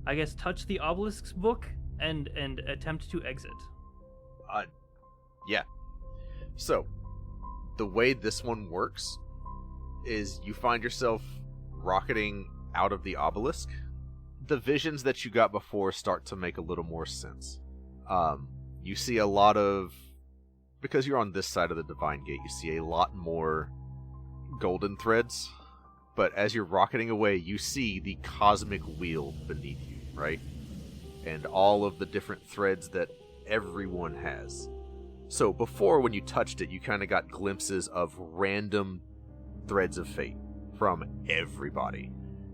[SPEAKER 6] I guess, touch the obelisk's book and attempt to exit.
[SPEAKER 5] Yeah. So, the way this one works is you find yourself rocketing out of the obelisk. The visions that you got before start to make a little more sense. You see a lot of, because you're on this side of the Divine Gate, you see a lot more golden threads. But as you're rocketing away, you see the cosmic wheel beneath you, right? And all of the different threads that everyone has. So before, when you touched it, you kind of got glimpses of random threads of fate from everybody.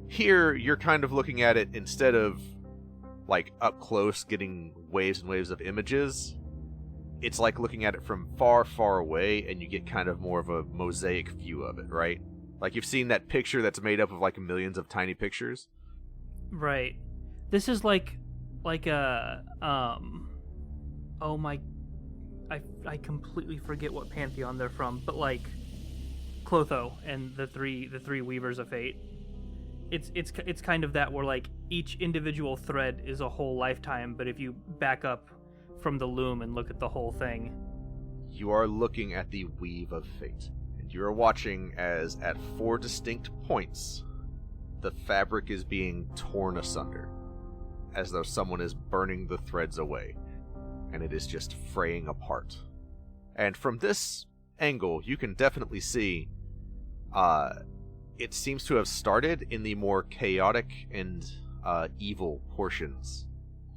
[SPEAKER 5] Here, you're kind of looking at it, instead of like up close getting waves and waves of images, it's like looking at it from far, far away, and you get kind of more of a mosaic view of it, right? Like you've seen that picture that's made up of like millions of tiny pictures?
[SPEAKER 6] Right. This is like a, oh my, I completely forget what pantheon they're from, but like Clotho and the three weavers of fate. It's kind of that where like each individual thread is a whole lifetime, but if you back up from the loom and look at the whole thing,
[SPEAKER 5] you are looking at the weave of fate, and you are watching as at 4 distinct points the fabric is being torn asunder, as though someone is burning the threads away, and it is just fraying apart. And from this angle, you can definitely see it seems to have started in the more chaotic and evil portions,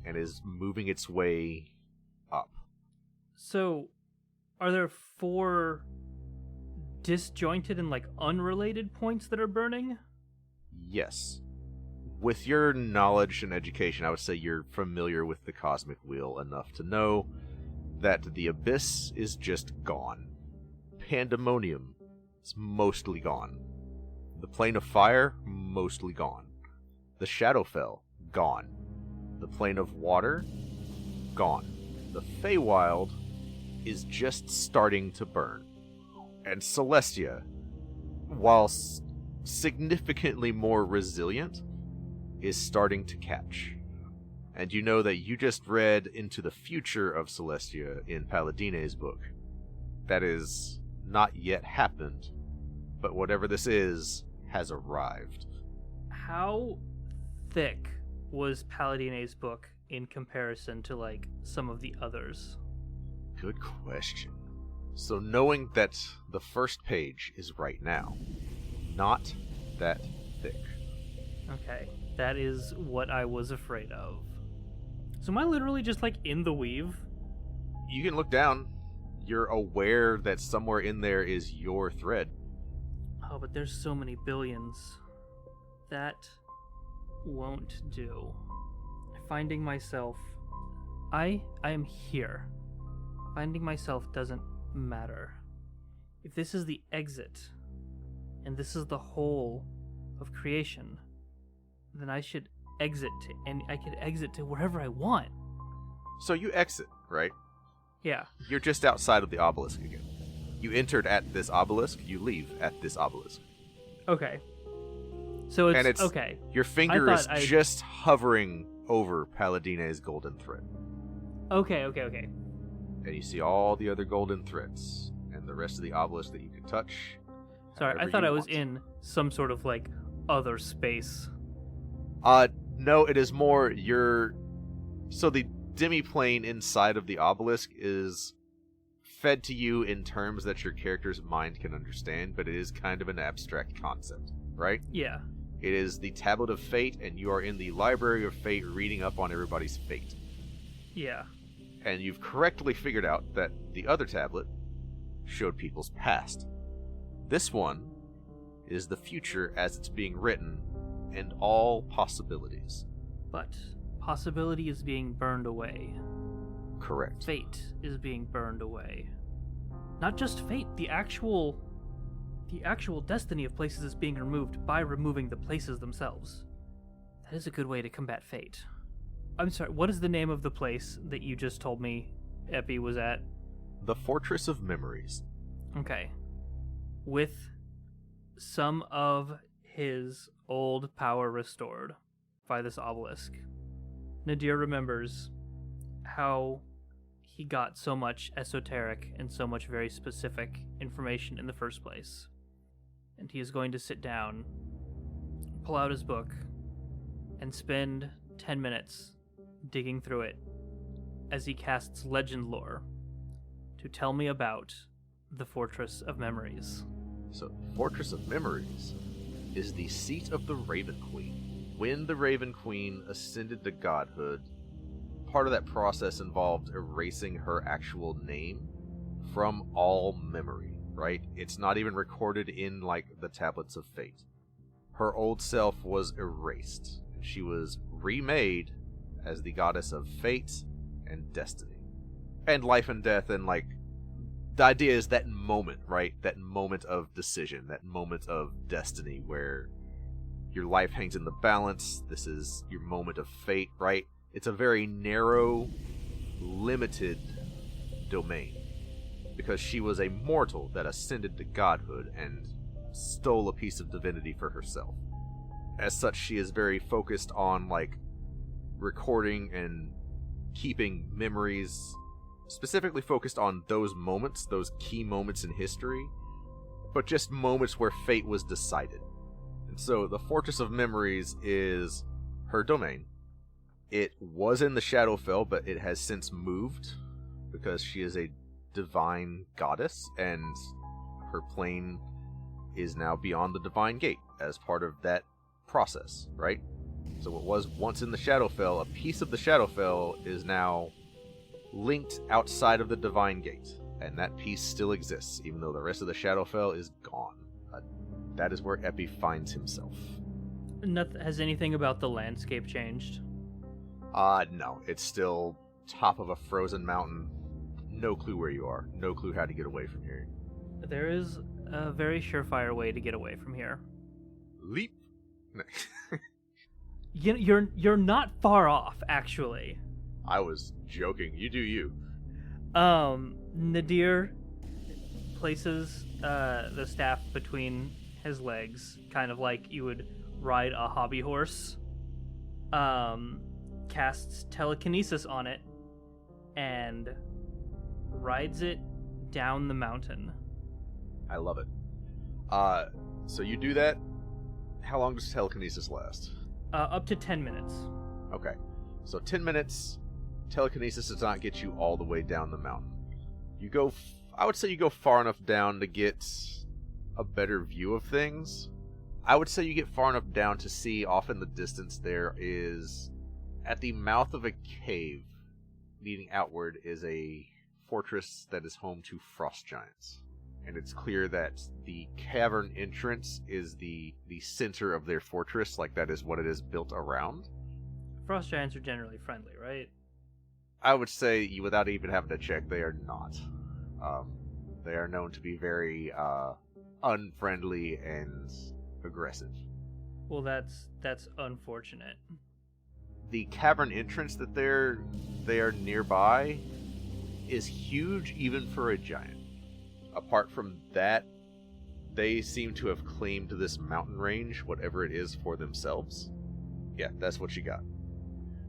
[SPEAKER 5] and is moving its way up.
[SPEAKER 6] So, are there 4 disjointed and like unrelated points that are burning?
[SPEAKER 5] Yes. With your knowledge and education, I would say you're familiar with the cosmic wheel enough to know that the abyss is just gone. Pandemonium is mostly gone. The plane of fire, mostly gone. The Shadowfell, gone. The plane of water, gone. The Feywild is just starting to burn. And Celestia, while significantly more resilient, is starting to catch. And you know that you just read into the future of Celestia in Paladine's book. That is not yet happened, but whatever this is has arrived.
[SPEAKER 6] How thick was Paladine's book in comparison to like some of the others?
[SPEAKER 5] Good question. So knowing that the first page is right now, not that thick.
[SPEAKER 6] Okay, that is what I was afraid of. So am I literally just like in the weave?
[SPEAKER 5] You can look down. You're aware that somewhere in there is your thread.
[SPEAKER 6] Oh, but there's so many billions. That won't do. Finding myself... I am here. Finding myself doesn't matter. If this is the exit, and this is the whole of creation, then I should exit to, and I could exit to wherever I want.
[SPEAKER 5] So you exit, right?
[SPEAKER 6] Yeah.
[SPEAKER 5] You're just outside of the obelisk again. You entered at this obelisk, you leave at this obelisk.
[SPEAKER 6] Okay. So it's okay.
[SPEAKER 5] Your finger is just hovering over Paladine's golden thread.
[SPEAKER 6] Okay.
[SPEAKER 5] And you see all the other golden threads, and the rest of the obelisk that you can touch.
[SPEAKER 6] Sorry, I thought I was in some sort of, like, other space.
[SPEAKER 5] No, it is more So the demi-plane inside of the obelisk is fed to you in terms that your character's mind can understand, but it is kind of an abstract concept, right?
[SPEAKER 6] Yeah.
[SPEAKER 5] It is the Tablet of Fate, and you are in the Library of Fate reading up on everybody's fate.
[SPEAKER 6] Yeah.
[SPEAKER 5] And you've correctly figured out that the other tablet showed people's past. This one is the future as it's being written, and all possibilities.
[SPEAKER 6] But possibility is being burned away.
[SPEAKER 5] Correct.
[SPEAKER 6] Fate is being burned away. Not just fate, the actual destiny of places is being removed by removing the places themselves. That is a good way to combat fate. I'm sorry, what is the name of the place that you just told me Epi was at?
[SPEAKER 5] The Fortress of Memories.
[SPEAKER 6] Okay. With some of his old power restored by this obelisk, Nadir remembers how he got so much esoteric and so much very specific information in the first place. And he is going to sit down, pull out his book, and spend 10 minutes digging through it as he casts legend lore to tell me about the Fortress of Memories.
[SPEAKER 5] So, Fortress of Memories is the seat of the Raven Queen. When the Raven Queen ascended to godhood, part of that process involved erasing her actual name from all memory, right? It's not even recorded in, like, the Tablets of Fate. Her old self was erased. She was remade as the goddess of fate and destiny. And life and death, and, like, the idea is that moment, right? That moment of decision, that moment of destiny where your life hangs in the balance. This is your moment of fate, right? It's a very narrow, limited domain. because she was a mortal that ascended to godhood and stole a piece of divinity for herself. As such, she is very focused on, like, recording and keeping memories, specifically focused on those moments, those key moments in history, but just moments where fate was decided. And so the Fortress of Memories is her domain. It was in the Shadowfell, but it has since moved because she is a divine goddess, and her plane is now beyond the Divine Gate as part of that process, right? So it was once in the Shadowfell. A piece of the Shadowfell is now linked outside of the Divine Gate, and that piece still exists, even though the rest of the Shadowfell is gone. That is where Epi finds himself.
[SPEAKER 6] Has anything about the landscape changed?
[SPEAKER 5] No. It's still top of a frozen mountain. No clue where you are. No clue how to get away from here.
[SPEAKER 6] There is a very surefire way to get away from here.
[SPEAKER 5] Leap.
[SPEAKER 6] You're not far off, actually.
[SPEAKER 5] I was joking. You do you.
[SPEAKER 6] Nadir places the staff between his legs, kind of like you would ride a hobby horse. Casts telekinesis on it and rides it down the mountain.
[SPEAKER 5] I love it. So you do that. How long does telekinesis last?
[SPEAKER 6] Up to 10 minutes.
[SPEAKER 5] Okay. So 10 minutes, telekinesis does not get you all the way down the mountain. You go, I would say you go far enough down to get a better view of things. I would say you get far enough down to see off in the distance there is, at the mouth of a cave leading outward, is a fortress that is home to frost giants. And it's clear that the cavern entrance is the center of their fortress, like that is what it is built around.
[SPEAKER 6] Frost giants are generally friendly, right?
[SPEAKER 5] I would say, without even having to check, they are not. They are known to be very unfriendly and aggressive.
[SPEAKER 6] Well, that's unfortunate.
[SPEAKER 5] The cavern entrance that they are nearby is huge, even for a giant. Apart from that, they seem to have claimed this mountain range, whatever it is, for themselves. Yeah, that's what you got.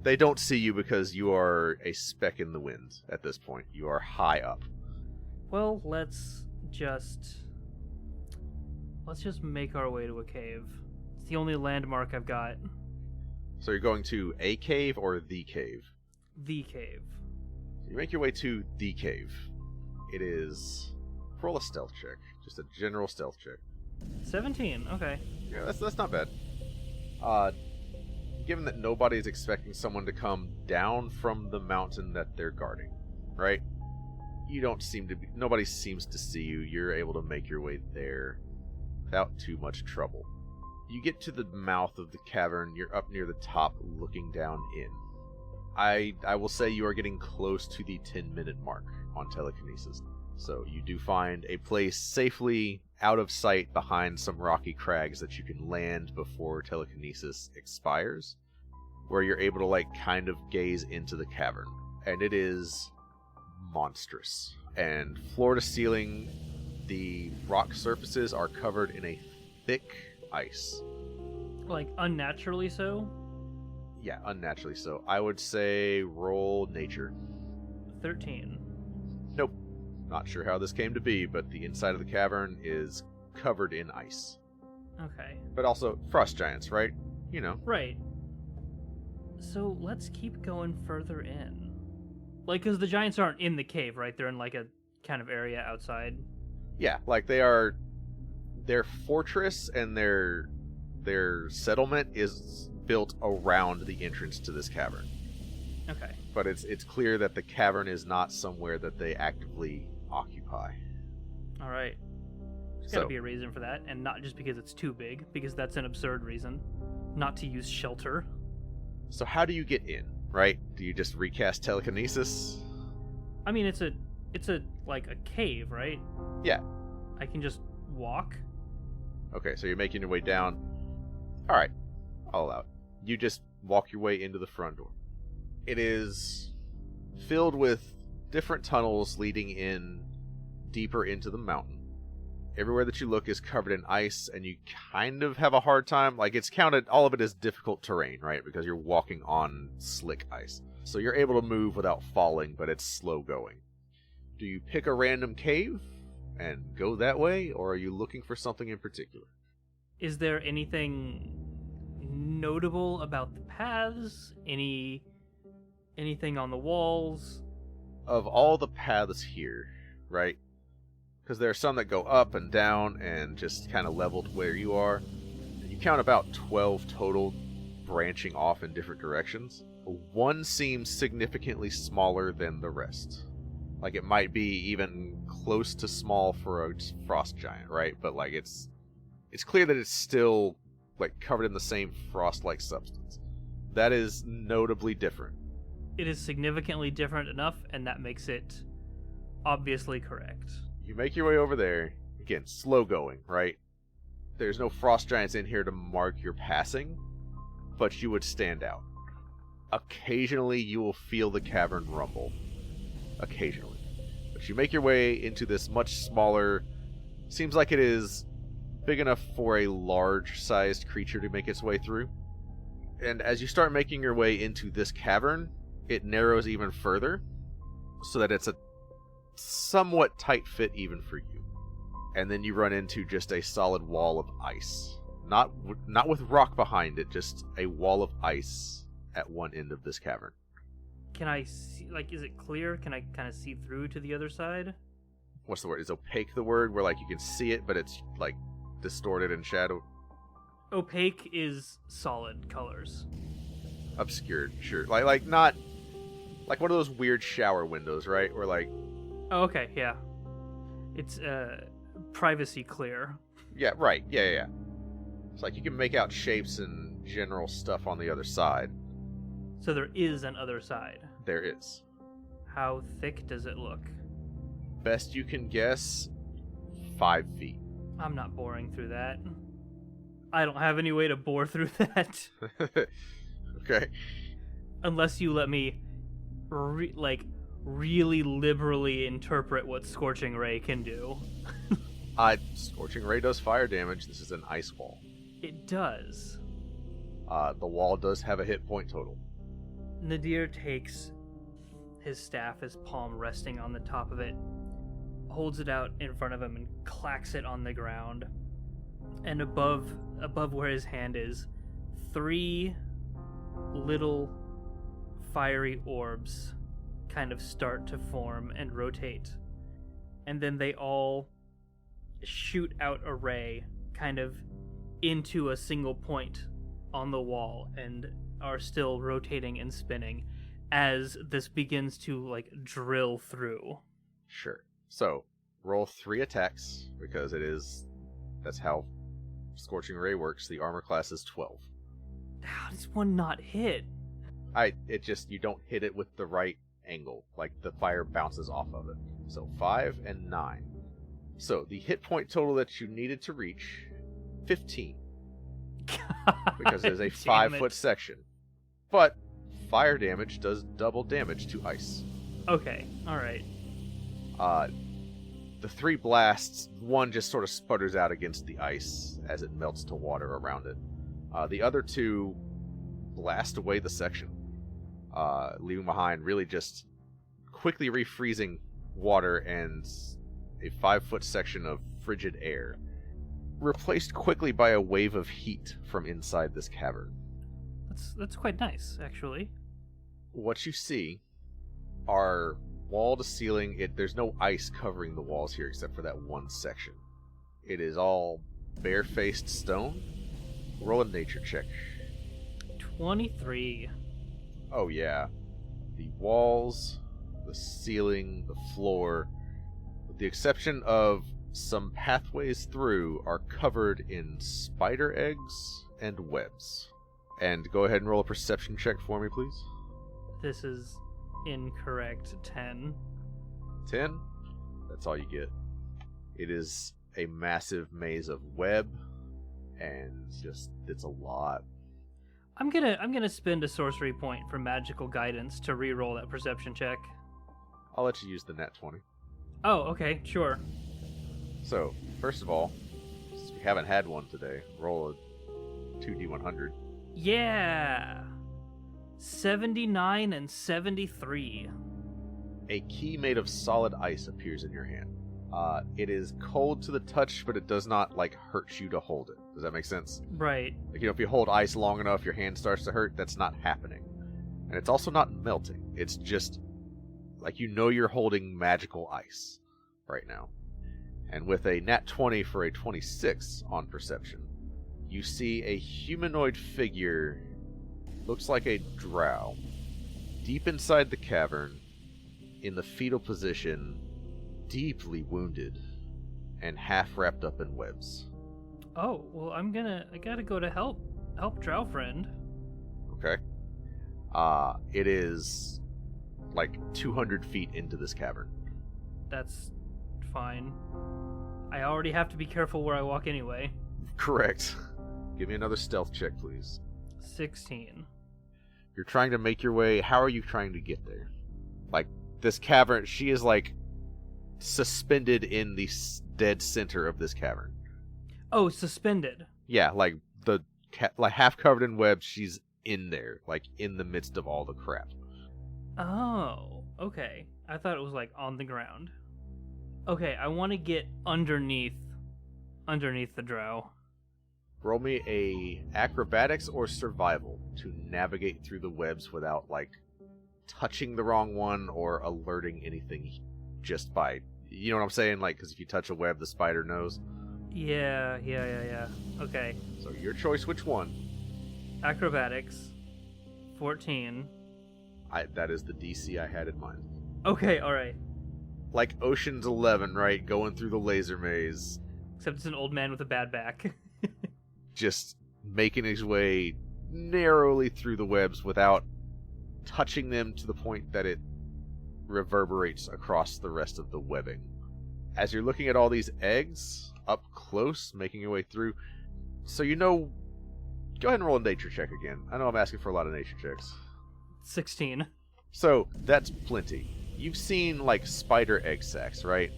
[SPEAKER 5] They don't see you because you are a speck in the wind at this point. You are high up.
[SPEAKER 6] Well, let's just make our way to a cave. It's the only landmark I've got.
[SPEAKER 5] So you're going to a cave or the cave?
[SPEAKER 6] The cave.
[SPEAKER 5] You make your way to the cave. It is... Roll a stealth check. Just a general stealth check.
[SPEAKER 6] 17, okay.
[SPEAKER 5] Yeah, that's not bad. Given that nobody's expecting someone to come down from the mountain that they're guarding, right? Nobody seems to see you. You're able to make your way there without too much trouble. You get to the mouth of the cavern. You're up near the top looking down in. I will say you are getting close to the 10-minute mark on telekinesis. So you do find a place safely out of sight behind some rocky crags that you can land before telekinesis expires, where you're able to kind of gaze into the cavern. And it is monstrous. And floor to ceiling, the rock surfaces are covered in a thick ice.
[SPEAKER 6] Like unnaturally so?
[SPEAKER 5] Yeah, unnaturally so. I would say roll nature.
[SPEAKER 6] 13.
[SPEAKER 5] Nope. Not sure how this came to be, but the inside of the cavern is covered in ice.
[SPEAKER 6] Okay.
[SPEAKER 5] But also frost giants, right? You know.
[SPEAKER 6] Right. So let's keep going further in. Because the giants aren't in the cave, right? They're in a kind of area outside.
[SPEAKER 5] Yeah, their fortress and their settlement is built around the entrance to this cavern.
[SPEAKER 6] Okay.
[SPEAKER 5] But it's clear that the cavern is not somewhere that they actively occupy.
[SPEAKER 6] All right. There's got to be a reason for that, and not just because it's too big, because that's an absurd reason not to use shelter.
[SPEAKER 5] So how do you get in, right? Do you just recast telekinesis?
[SPEAKER 6] I mean, it's a cave, right?
[SPEAKER 5] Yeah.
[SPEAKER 6] I can just walk.
[SPEAKER 5] Okay, so you're making your way down. All right. I'll allow it. You just walk your way into the front door. It is filled with different tunnels leading in deeper into the mountain. Everywhere that you look is covered in ice, and you kind of have a hard time. Like, it's counted, all of it is difficult terrain, right? Because you're walking on slick ice. So you're able to move without falling, but it's slow going. Do you pick a random cave and go that way, or are you looking for something in particular?
[SPEAKER 6] Is there anything notable about the paths? Anything on the walls?
[SPEAKER 5] Of all the paths here, right? Because there are some that go up and down and just kind of leveled where you are. You count about 12 total branching off in different directions. One seems significantly smaller than the rest. Like, it might be even close to small for a frost giant, right? But like, it's clear that it's still like covered in the same frost-like substance. That is notably different.
[SPEAKER 6] It is significantly different enough, and that makes it obviously correct.
[SPEAKER 5] You make your way over there. Again, slow going, right? There's no frost giants in here to mark your passing, but you would stand out. Occasionally, you will feel the cavern rumble. Occasionally. But you make your way into this much smaller... Seems like it is big enough for a large-sized creature to make its way through. And as you start making your way into this cavern, it narrows even further, so that it's a somewhat tight fit even for you. And then you run into just a solid wall of ice. Not with rock behind it, just a wall of ice at one end of this cavern.
[SPEAKER 6] Can I see, like, is it clear? Can I kind of see through to the other side?
[SPEAKER 5] What's the word? Is opaque the word? Where, like, you can see it, but it's, like, distorted and shadowed?
[SPEAKER 6] Opaque is solid colors.
[SPEAKER 5] Obscured, sure. Like not... Like one of those weird shower windows, right? Where, like...
[SPEAKER 6] Oh, okay, yeah. It's, privacy clear.
[SPEAKER 5] Yeah, right. Yeah. It's like you can make out shapes and general stuff on the other side.
[SPEAKER 6] So there is an other side.
[SPEAKER 5] There is.
[SPEAKER 6] How thick does it look?
[SPEAKER 5] Best you can guess, 5 feet.
[SPEAKER 6] I'm not boring through that. I don't have any way to bore through that.
[SPEAKER 5] Okay.
[SPEAKER 6] Unless you let me, really liberally interpret what Scorching Ray can do.
[SPEAKER 5] Scorching Ray does fire damage. This is an ice wall.
[SPEAKER 6] It does.
[SPEAKER 5] The wall does have a hit point total.
[SPEAKER 6] Nadir takes his staff, his palm resting on the top of it, holds it out in front of him and clacks it on the ground. And above where his hand is, 3 little fiery orbs kind of start to form and rotate. And then they all shoot out a ray kind of into a single point on the wall and are still rotating and spinning as this begins to, like, drill through.
[SPEAKER 5] Sure. So, roll 3 attacks, because that's how Scorching Ray works. The armor class is 12.
[SPEAKER 6] How does one not hit?
[SPEAKER 5] You don't hit it with the right angle. Like, the fire bounces off of it. So, 5 and 9. So, the hit point total that you needed to reach, 15. Because there's a 5-foot section. But fire damage does double damage to ice.
[SPEAKER 6] Okay, alright.
[SPEAKER 5] The 3 blasts, one just sort of sputters out against the ice as it melts to water around it. The other 2 blast away the section, leaving behind really just quickly refreezing water and a 5-foot section of frigid air, replaced quickly by a wave of heat from inside this cavern.
[SPEAKER 6] That's quite nice, actually.
[SPEAKER 5] What you see are wall to ceiling. There's no ice covering the walls here except for that one section. It is all bare-faced stone. Roll a nature check.
[SPEAKER 6] 23.
[SPEAKER 5] Oh yeah. The walls, the ceiling, the floor, with the exception of some pathways through, are covered in spider eggs and webs. And go ahead and roll a perception check for me, please.
[SPEAKER 6] This is incorrect. 10.
[SPEAKER 5] 10? That's all you get. It is a massive maze of web, and it's a lot.
[SPEAKER 6] I'm gonna spend a sorcery point for magical guidance to re-roll that perception check.
[SPEAKER 5] I'll let you use the nat 20.
[SPEAKER 6] Oh, okay, sure.
[SPEAKER 5] So, first of all, since we haven't had one today, roll a 2d100.
[SPEAKER 6] Yeah! 79 and 73.
[SPEAKER 5] A key made of solid ice appears in your hand. It is cold to the touch, but it does not, like, hurt you to hold it. Does that make sense?
[SPEAKER 6] Right.
[SPEAKER 5] Like, if you hold ice long enough, your hand starts to hurt. That's not happening. And it's also not melting. It's just, like, you're holding magical ice right now. And with a nat 20 for a 26 on perception, you see a humanoid figure, looks like a drow, deep inside the cavern, in the fetal position, deeply wounded, and half wrapped up in webs.
[SPEAKER 6] Oh, well, I gotta go to help Drow friend.
[SPEAKER 5] Okay. It is like 200 feet into this cavern.
[SPEAKER 6] That's fine. I already have to be careful where I walk anyway.
[SPEAKER 5] Correct. Give me another stealth check, please.
[SPEAKER 6] 16.
[SPEAKER 5] You're trying to make your way. How are you trying to get there? Like, this cavern, she is like suspended in the dead center of this cavern.
[SPEAKER 6] Oh, suspended.
[SPEAKER 5] Yeah, like like half covered in webs, she's in there, like in the midst of all the crap.
[SPEAKER 6] Oh, okay. I thought it was like on the ground. Okay, I want to get underneath the drow.
[SPEAKER 5] Roll me a acrobatics or survival to navigate through the webs without, like, touching the wrong one or alerting anything just by... You know what I'm saying? Like, because if you touch a web, the spider knows.
[SPEAKER 6] Yeah. Okay.
[SPEAKER 5] So your choice, which one?
[SPEAKER 6] Acrobatics. 14.
[SPEAKER 5] That is the DC I had in mind.
[SPEAKER 6] Okay, alright.
[SPEAKER 5] Like Ocean's 11, right? Going through the laser maze.
[SPEAKER 6] Except it's an old man with a bad back.
[SPEAKER 5] Just making his way narrowly through the webs without touching them to the point that it reverberates across the rest of the webbing. As you're looking at all these eggs up close, making your way through, so go ahead and roll a nature check again. I know I'm asking for a lot of nature checks.
[SPEAKER 6] 16.
[SPEAKER 5] So, that's plenty. You've seen, like, spider egg sacs, right?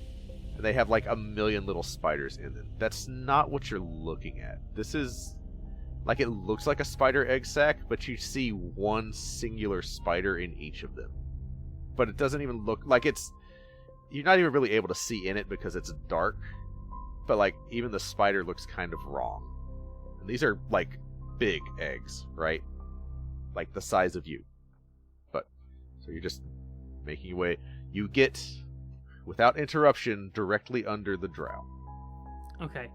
[SPEAKER 5] They have, like, 1 million little spiders in them. That's not what you're looking at. This is... Like, it looks like a spider egg sac, but you see one singular spider in each of them. But it doesn't even look... Like, it's... You're not even really able to see in it because it's dark. But, like, even the spider looks kind of wrong. And these are, like, big eggs, right? Like, the size of you. But, so you're just making your way. You get... without interruption, directly under the drow.
[SPEAKER 6] Okay.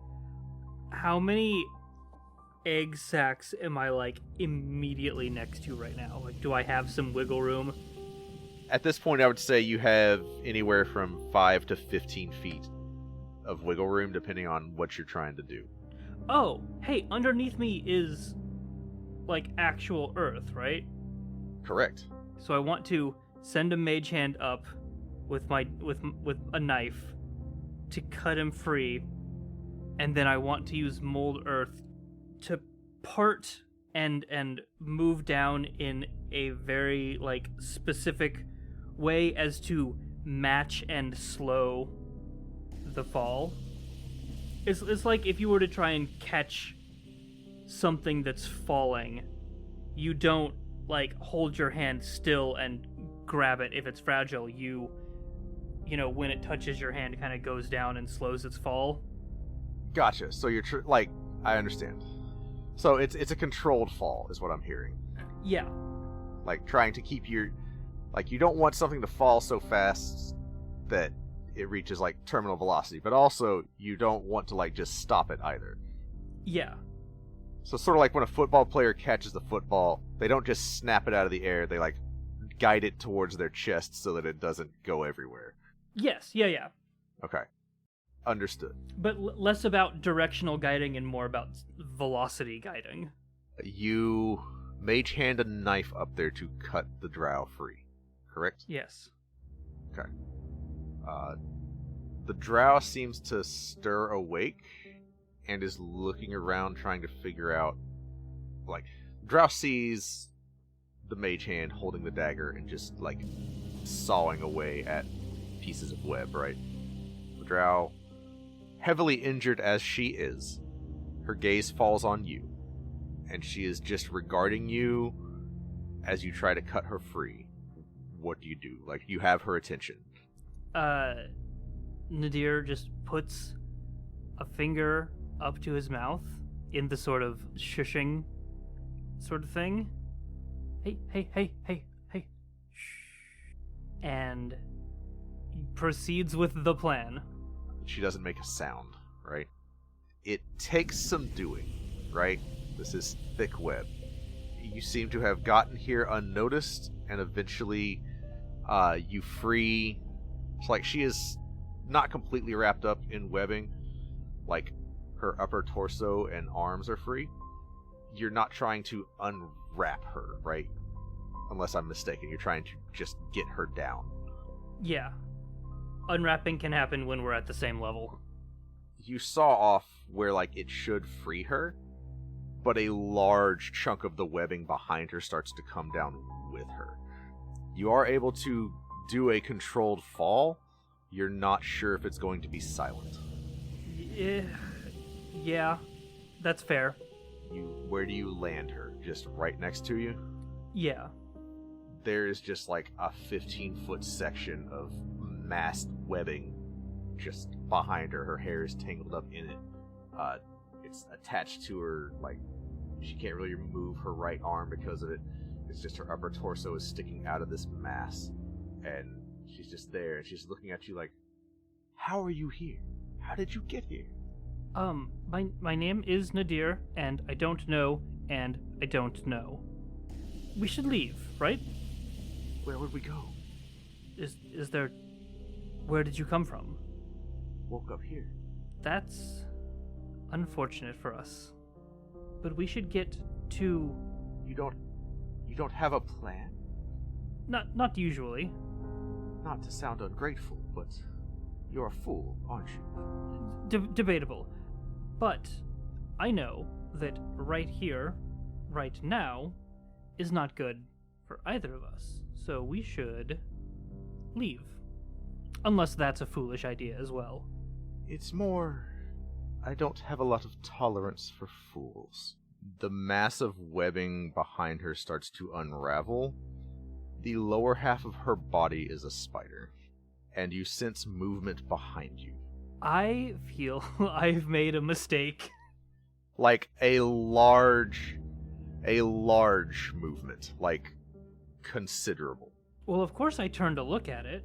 [SPEAKER 6] How many egg sacs am I, like, immediately next to right now? Like, do I have some wiggle room?
[SPEAKER 5] At this point, I would say you have anywhere from 5 to 15 feet of wiggle room, depending on what you're trying to do.
[SPEAKER 6] Oh, hey, underneath me is, like, actual earth, right?
[SPEAKER 5] Correct.
[SPEAKER 6] So I want to send a mage hand up with a knife to cut him free, and then I want to use mold earth to part and move down in a very, like, specific way as to match and slow the fall. It's like if you were to try and catch something that's falling, you don't, like, hold your hand still and grab it if it's fragile. You know, when it touches your hand, it kind of goes down and slows its fall.
[SPEAKER 5] Gotcha. So you're like, I understand. So it's a controlled fall, is what I'm hearing.
[SPEAKER 6] Yeah.
[SPEAKER 5] Like, trying to keep your... Like, you don't want something to fall so fast that it reaches, like, terminal velocity, but also you don't want to, like, just stop it either.
[SPEAKER 6] Yeah.
[SPEAKER 5] So sort of like when a football player catches the football, they don't just snap it out of the air, they, like, guide it towards their chest so that it doesn't go everywhere.
[SPEAKER 6] Yes, yeah.
[SPEAKER 5] Okay. Understood.
[SPEAKER 6] But less about directional guiding and more about velocity guiding.
[SPEAKER 5] You mage hand a knife up there to cut the drow free, correct?
[SPEAKER 6] Yes.
[SPEAKER 5] Okay. The drow seems to stir awake and is looking around trying to figure out, like, drow sees the mage hand holding the dagger and just, like, sawing away at pieces of web, right? drow, heavily injured as she is, her gaze falls on you, and she is just regarding you as you try to cut her free. What do? Like, you have her attention.
[SPEAKER 6] Nadir just puts a finger up to his mouth in the sort of shushing sort of thing. Hey. Shh. And proceeds with the plan.
[SPEAKER 5] She doesn't make a sound, right? It takes some doing, right? This is thick web. You seem to have gotten here unnoticed, and eventually you free. It's like she is not completely wrapped up in webbing. Like, her upper torso and arms are free. You're not trying to unwrap her, right? Unless I'm mistaken. You're trying to just get her down.
[SPEAKER 6] Yeah. Unwrapping can happen when we're at the same level.
[SPEAKER 5] You saw off where, like, it should free her, but a large chunk of the webbing behind her starts to come down with her. You are able to do a controlled fall. You're not sure if it's going to be silent.
[SPEAKER 6] Yeah, that's fair.
[SPEAKER 5] Where do you land her? Just right next to you?
[SPEAKER 6] Yeah.
[SPEAKER 5] There is just like a 15-foot section of massed webbing just behind her. Her hair is tangled up in it. It's attached to her, like, she can't really move her right arm because of it. It's just her upper torso is sticking out of this mass. And she's just there, and she's looking at you like, how are you here? How did you get here?
[SPEAKER 6] My name is Nadir, and I don't know, and I don't know. We should leave, right?
[SPEAKER 5] Where would we go?
[SPEAKER 6] Is there... Where did you come from?
[SPEAKER 5] Woke up here.
[SPEAKER 6] That's unfortunate for us. But we should get to...
[SPEAKER 5] You don't have a plan?
[SPEAKER 6] Not usually.
[SPEAKER 5] Not to sound ungrateful, but you're a fool, aren't you?
[SPEAKER 6] Debatable. But I know that right here, right now, is not good for either of us. So we should leave. Unless that's a foolish idea as well.
[SPEAKER 5] It's more... I don't have a lot of tolerance for fools. The massive webbing behind her starts to unravel. The lower half of her body is a spider, and you sense movement behind you.
[SPEAKER 6] I feel I've made a mistake.
[SPEAKER 5] Like a large movement, like considerable.
[SPEAKER 6] Well, of course I turn to look at it.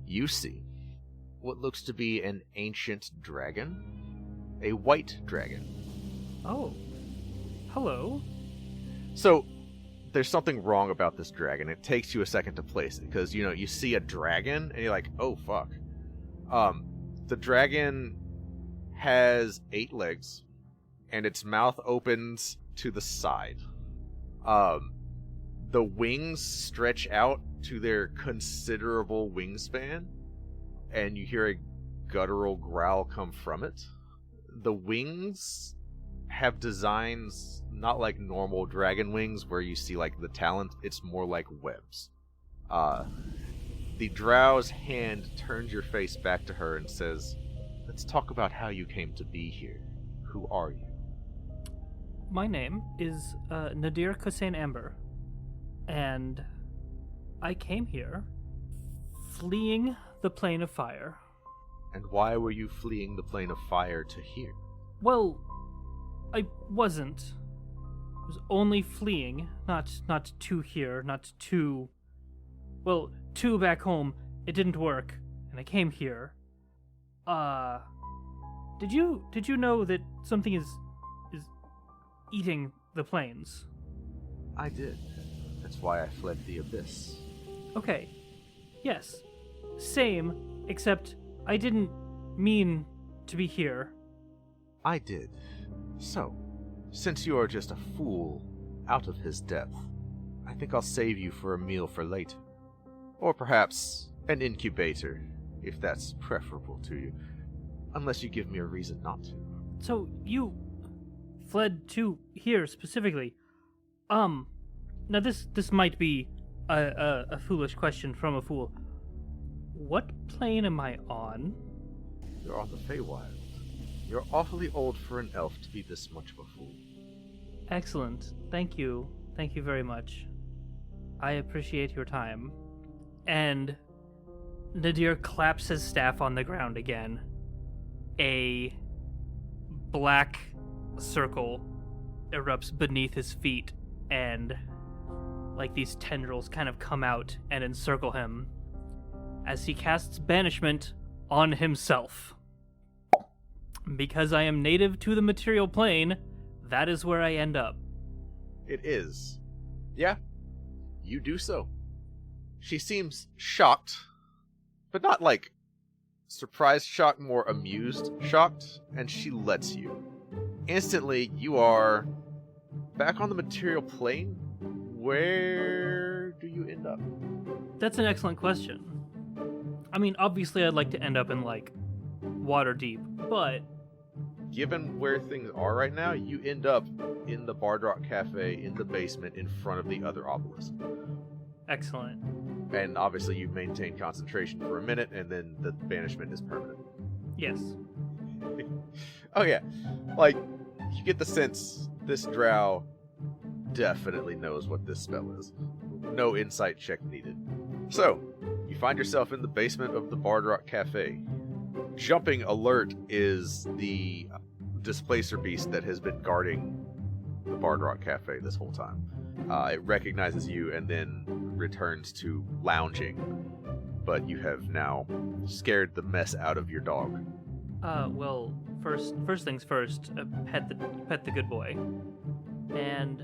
[SPEAKER 5] You see what looks to be an ancient dragon, a white dragon.
[SPEAKER 6] Oh, hello.
[SPEAKER 5] So, there's something wrong about this dragon. It takes you a second to place it, because, you see a dragon, and you're like, oh, fuck. The dragon has 8 legs, and its mouth opens to the side. The wings stretch out to their considerable wingspan, and you hear a guttural growl come from it. The wings have designs not like normal dragon wings where you see like the talons. It's more like webs. The drow's hand turns your face back to her and says, let's talk about how you came to be here. Who are you?
[SPEAKER 6] My name is Nadir Hussein Amber, and I came here fleeing the plane of fire.
[SPEAKER 5] And why were you fleeing the plane of fire to here?
[SPEAKER 6] Well, I wasn't. I was only fleeing, not to here, not to... Well, to back home. It didn't work, and I came here. Did you know that something is eating the planes?
[SPEAKER 5] I did. That's why I fled the abyss.
[SPEAKER 6] Okay. Yes. Same, except I didn't mean to be here.
[SPEAKER 5] I did. So, since you are just a fool out of his depth, I think I'll save you for a meal for later. Or perhaps an incubator, if that's preferable to you. Unless you give me a reason not to.
[SPEAKER 6] So, you fled to here specifically. Now this might be a foolish question from a fool. What plane am I on?
[SPEAKER 5] You're on the Feywild. You're awfully old for an elf to be this much of a fool.
[SPEAKER 6] Excellent. Thank you. Thank you very much. I appreciate your time. And Nadir claps his staff on the ground again. A black circle erupts beneath his feet, and like these tendrils kind of come out and encircle him as he casts banishment on himself. Because I am native to the material plane, that is where I end up.
[SPEAKER 5] It is. Yeah, you do so. She seems shocked, but not like surprised shocked, more amused shocked, and she lets you. Instantly, you are back on the material plane. Where do you end up?
[SPEAKER 6] That's an excellent question. I mean, obviously I'd like to end up in, like, Waterdeep, but...
[SPEAKER 5] Given where things are right now, you end up in the Bard Rock Cafe in the basement in front of the other obelisk.
[SPEAKER 6] Excellent.
[SPEAKER 5] And obviously you maintain concentration for a minute, and then the banishment is permanent.
[SPEAKER 6] Yes.
[SPEAKER 5] Oh yeah, like, you get the sense this drow definitely knows what this spell is. No insight check needed. So, you find yourself in the basement of the Bard Rock Cafe. Jumping alert is the displacer beast that has been guarding the Bard Rock Cafe this whole time. It recognizes you and then returns to lounging, but you have now scared the mess out of your dog.
[SPEAKER 6] Well, first things first, pet the good boy. And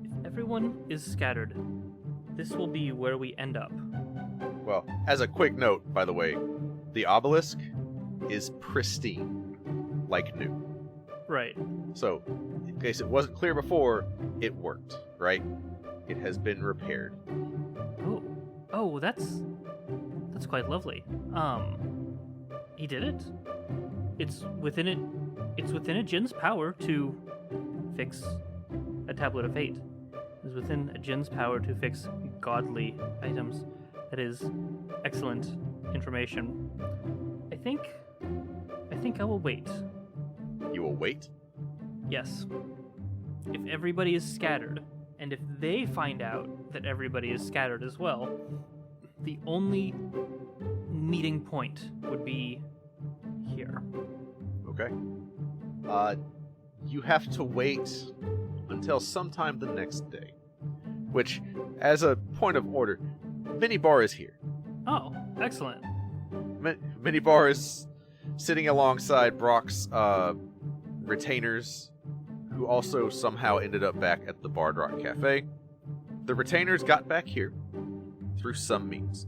[SPEAKER 6] if everyone is scattered, this will be where we end up.
[SPEAKER 5] Well, as a quick note, by the way, the obelisk is pristine, like new.
[SPEAKER 6] Right.
[SPEAKER 5] So, in case it wasn't clear before, it worked, right? It has been repaired.
[SPEAKER 6] Oh, that's quite lovely. He did it. It's within a djinn's power to fix a tablet of fate. It's within a djinn's power to fix godly items. That is excellent information. I think I will wait.
[SPEAKER 5] You will wait?
[SPEAKER 6] Yes. If everybody is scattered, and if they find out that everybody is scattered as well, the only meeting point would be here.
[SPEAKER 5] Okay. You have to wait until sometime the next day. Which, as a point of order, Minibar is here.
[SPEAKER 6] Oh, excellent.
[SPEAKER 5] Minibar is sitting alongside Brock's retainers, who also somehow ended up back at the Bard Rock Cafe. The retainers got back here through some means,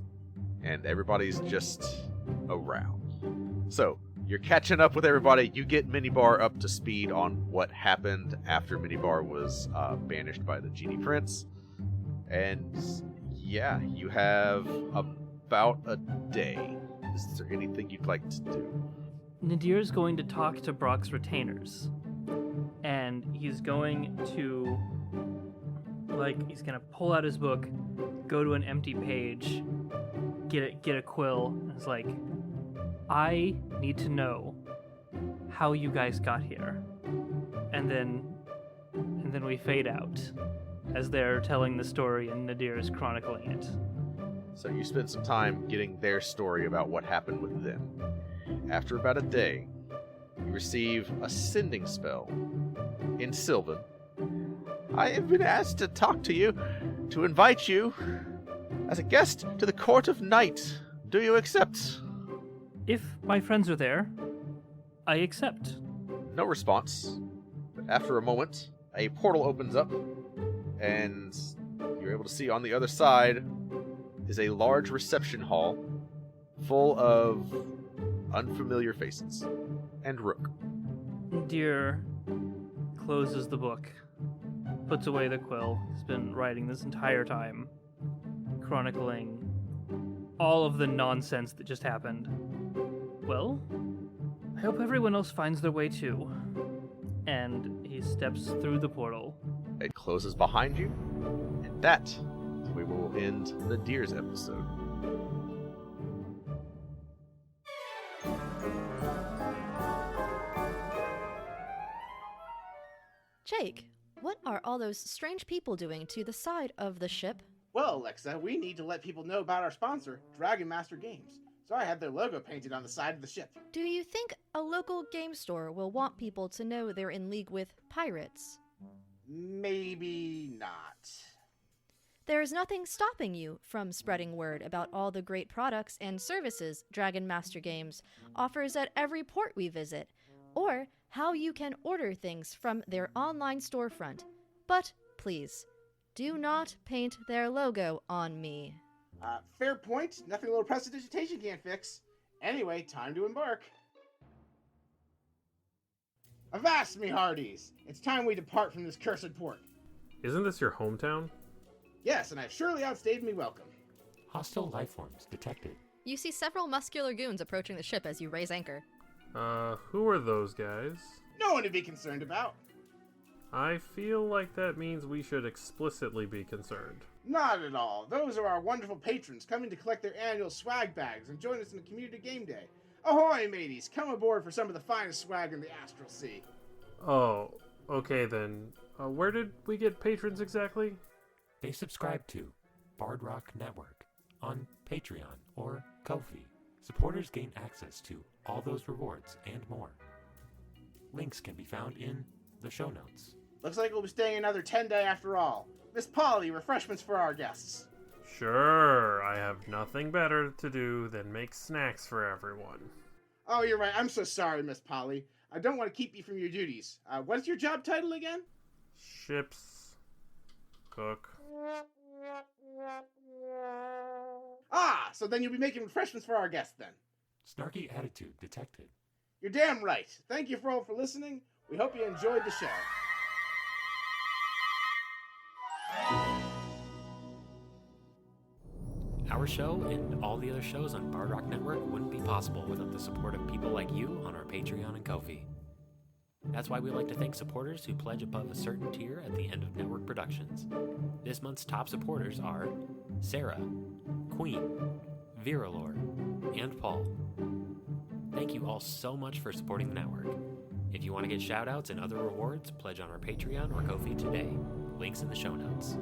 [SPEAKER 5] and everybody's just around. So, you're catching up with everybody. You get Minibar up to speed on what happened after Minibar was banished by the Genie Prince. And yeah, you have about a day. Is there anything you'd like to do?
[SPEAKER 6] Nadir's going to talk to Brock's retainers. And he's going to, he's going to pull out his book, go to an empty page, get a quill, and it's like, I need to know how you guys got here. And then we fade out as they're telling the story and Nadir is chronicling it.
[SPEAKER 5] So you spend some time getting their story about what happened with them. After about a day, you receive a sending spell in Sylvan. I have been asked to talk to you, to invite you as a guest to the Court of Night. Do you accept?
[SPEAKER 6] If my friends are there, I accept.
[SPEAKER 5] No response. But after a moment, a portal opens up, and you're able to see on the other side is a large reception hall full of unfamiliar faces. And Rook.
[SPEAKER 6] Nadir closes the book, puts away the quill. He's been writing this entire time, chronicling all of the nonsense that just happened. Well, I hope everyone else finds their way too. And he steps through the portal.
[SPEAKER 5] It closes behind you, and that is where we will end Nadir's episode.
[SPEAKER 3] Jake, what are all those strange people doing to the side of the ship?
[SPEAKER 2] Well, Alexa, we need to let people know about our sponsor, Dragon Master Games. So I had their logo painted on the side of the ship.
[SPEAKER 3] Do you think a local game store will want people to know they're in league with pirates?
[SPEAKER 2] Maybe not.
[SPEAKER 3] There is nothing stopping you from spreading word about all the great products and services Dragon Master Games offers at every port we visit, or how you can order things from their online storefront. But please, do not paint their logo on me.
[SPEAKER 2] Fair point. Nothing a little prestidigitation can't fix. Anyway, time to embark. Avast me, hearties! It's time we depart from this cursed port.
[SPEAKER 1] Isn't this your hometown?
[SPEAKER 2] Yes, and I've surely outstayed me welcome.
[SPEAKER 4] Hostile lifeforms detected.
[SPEAKER 3] You see several muscular goons approaching the ship as you raise anchor.
[SPEAKER 1] Who are those guys?
[SPEAKER 2] No one to be concerned about.
[SPEAKER 1] I feel like that means we should explicitly be concerned.
[SPEAKER 2] Not at all. Those are our wonderful patrons coming to collect their annual swag bags and join us in the community game day. Ahoy, mateys! Come aboard for some of the finest swag in the Astral Sea.
[SPEAKER 1] Oh, okay then. Where did we get patrons exactly?
[SPEAKER 4] They subscribe to Bard Rock Network on Patreon or Ko-fi. Supporters gain access to all those rewards and more. Links can be found in the show notes.
[SPEAKER 2] Looks like we'll be staying another 10 day after all. Miss Polly, refreshments for our guests.
[SPEAKER 1] Sure, I have nothing better to do than make snacks for everyone.
[SPEAKER 2] Oh, you're right. I'm so sorry, Miss Polly. I don't want to keep you from your duties. What's your job title again?
[SPEAKER 1] Ship's cook.
[SPEAKER 2] Ah, so then you'll be making refreshments for our guests then.
[SPEAKER 4] Snarky attitude detected.
[SPEAKER 2] You're damn right. Thank you for all for listening. We hope you enjoyed the show.
[SPEAKER 12] Our show and all the other shows on Bard Rock Network wouldn't be possible without the support of people like you on our Patreon and Ko-fi. That's why we like to thank supporters who pledge above a certain tier at the end of network productions. This month's top supporters are Sarah, Queen, Viralore, and Paul. Thank you all so much for supporting the network. If you want to get shoutouts and other rewards, pledge on our Patreon or Ko-fi today. Links in the show notes.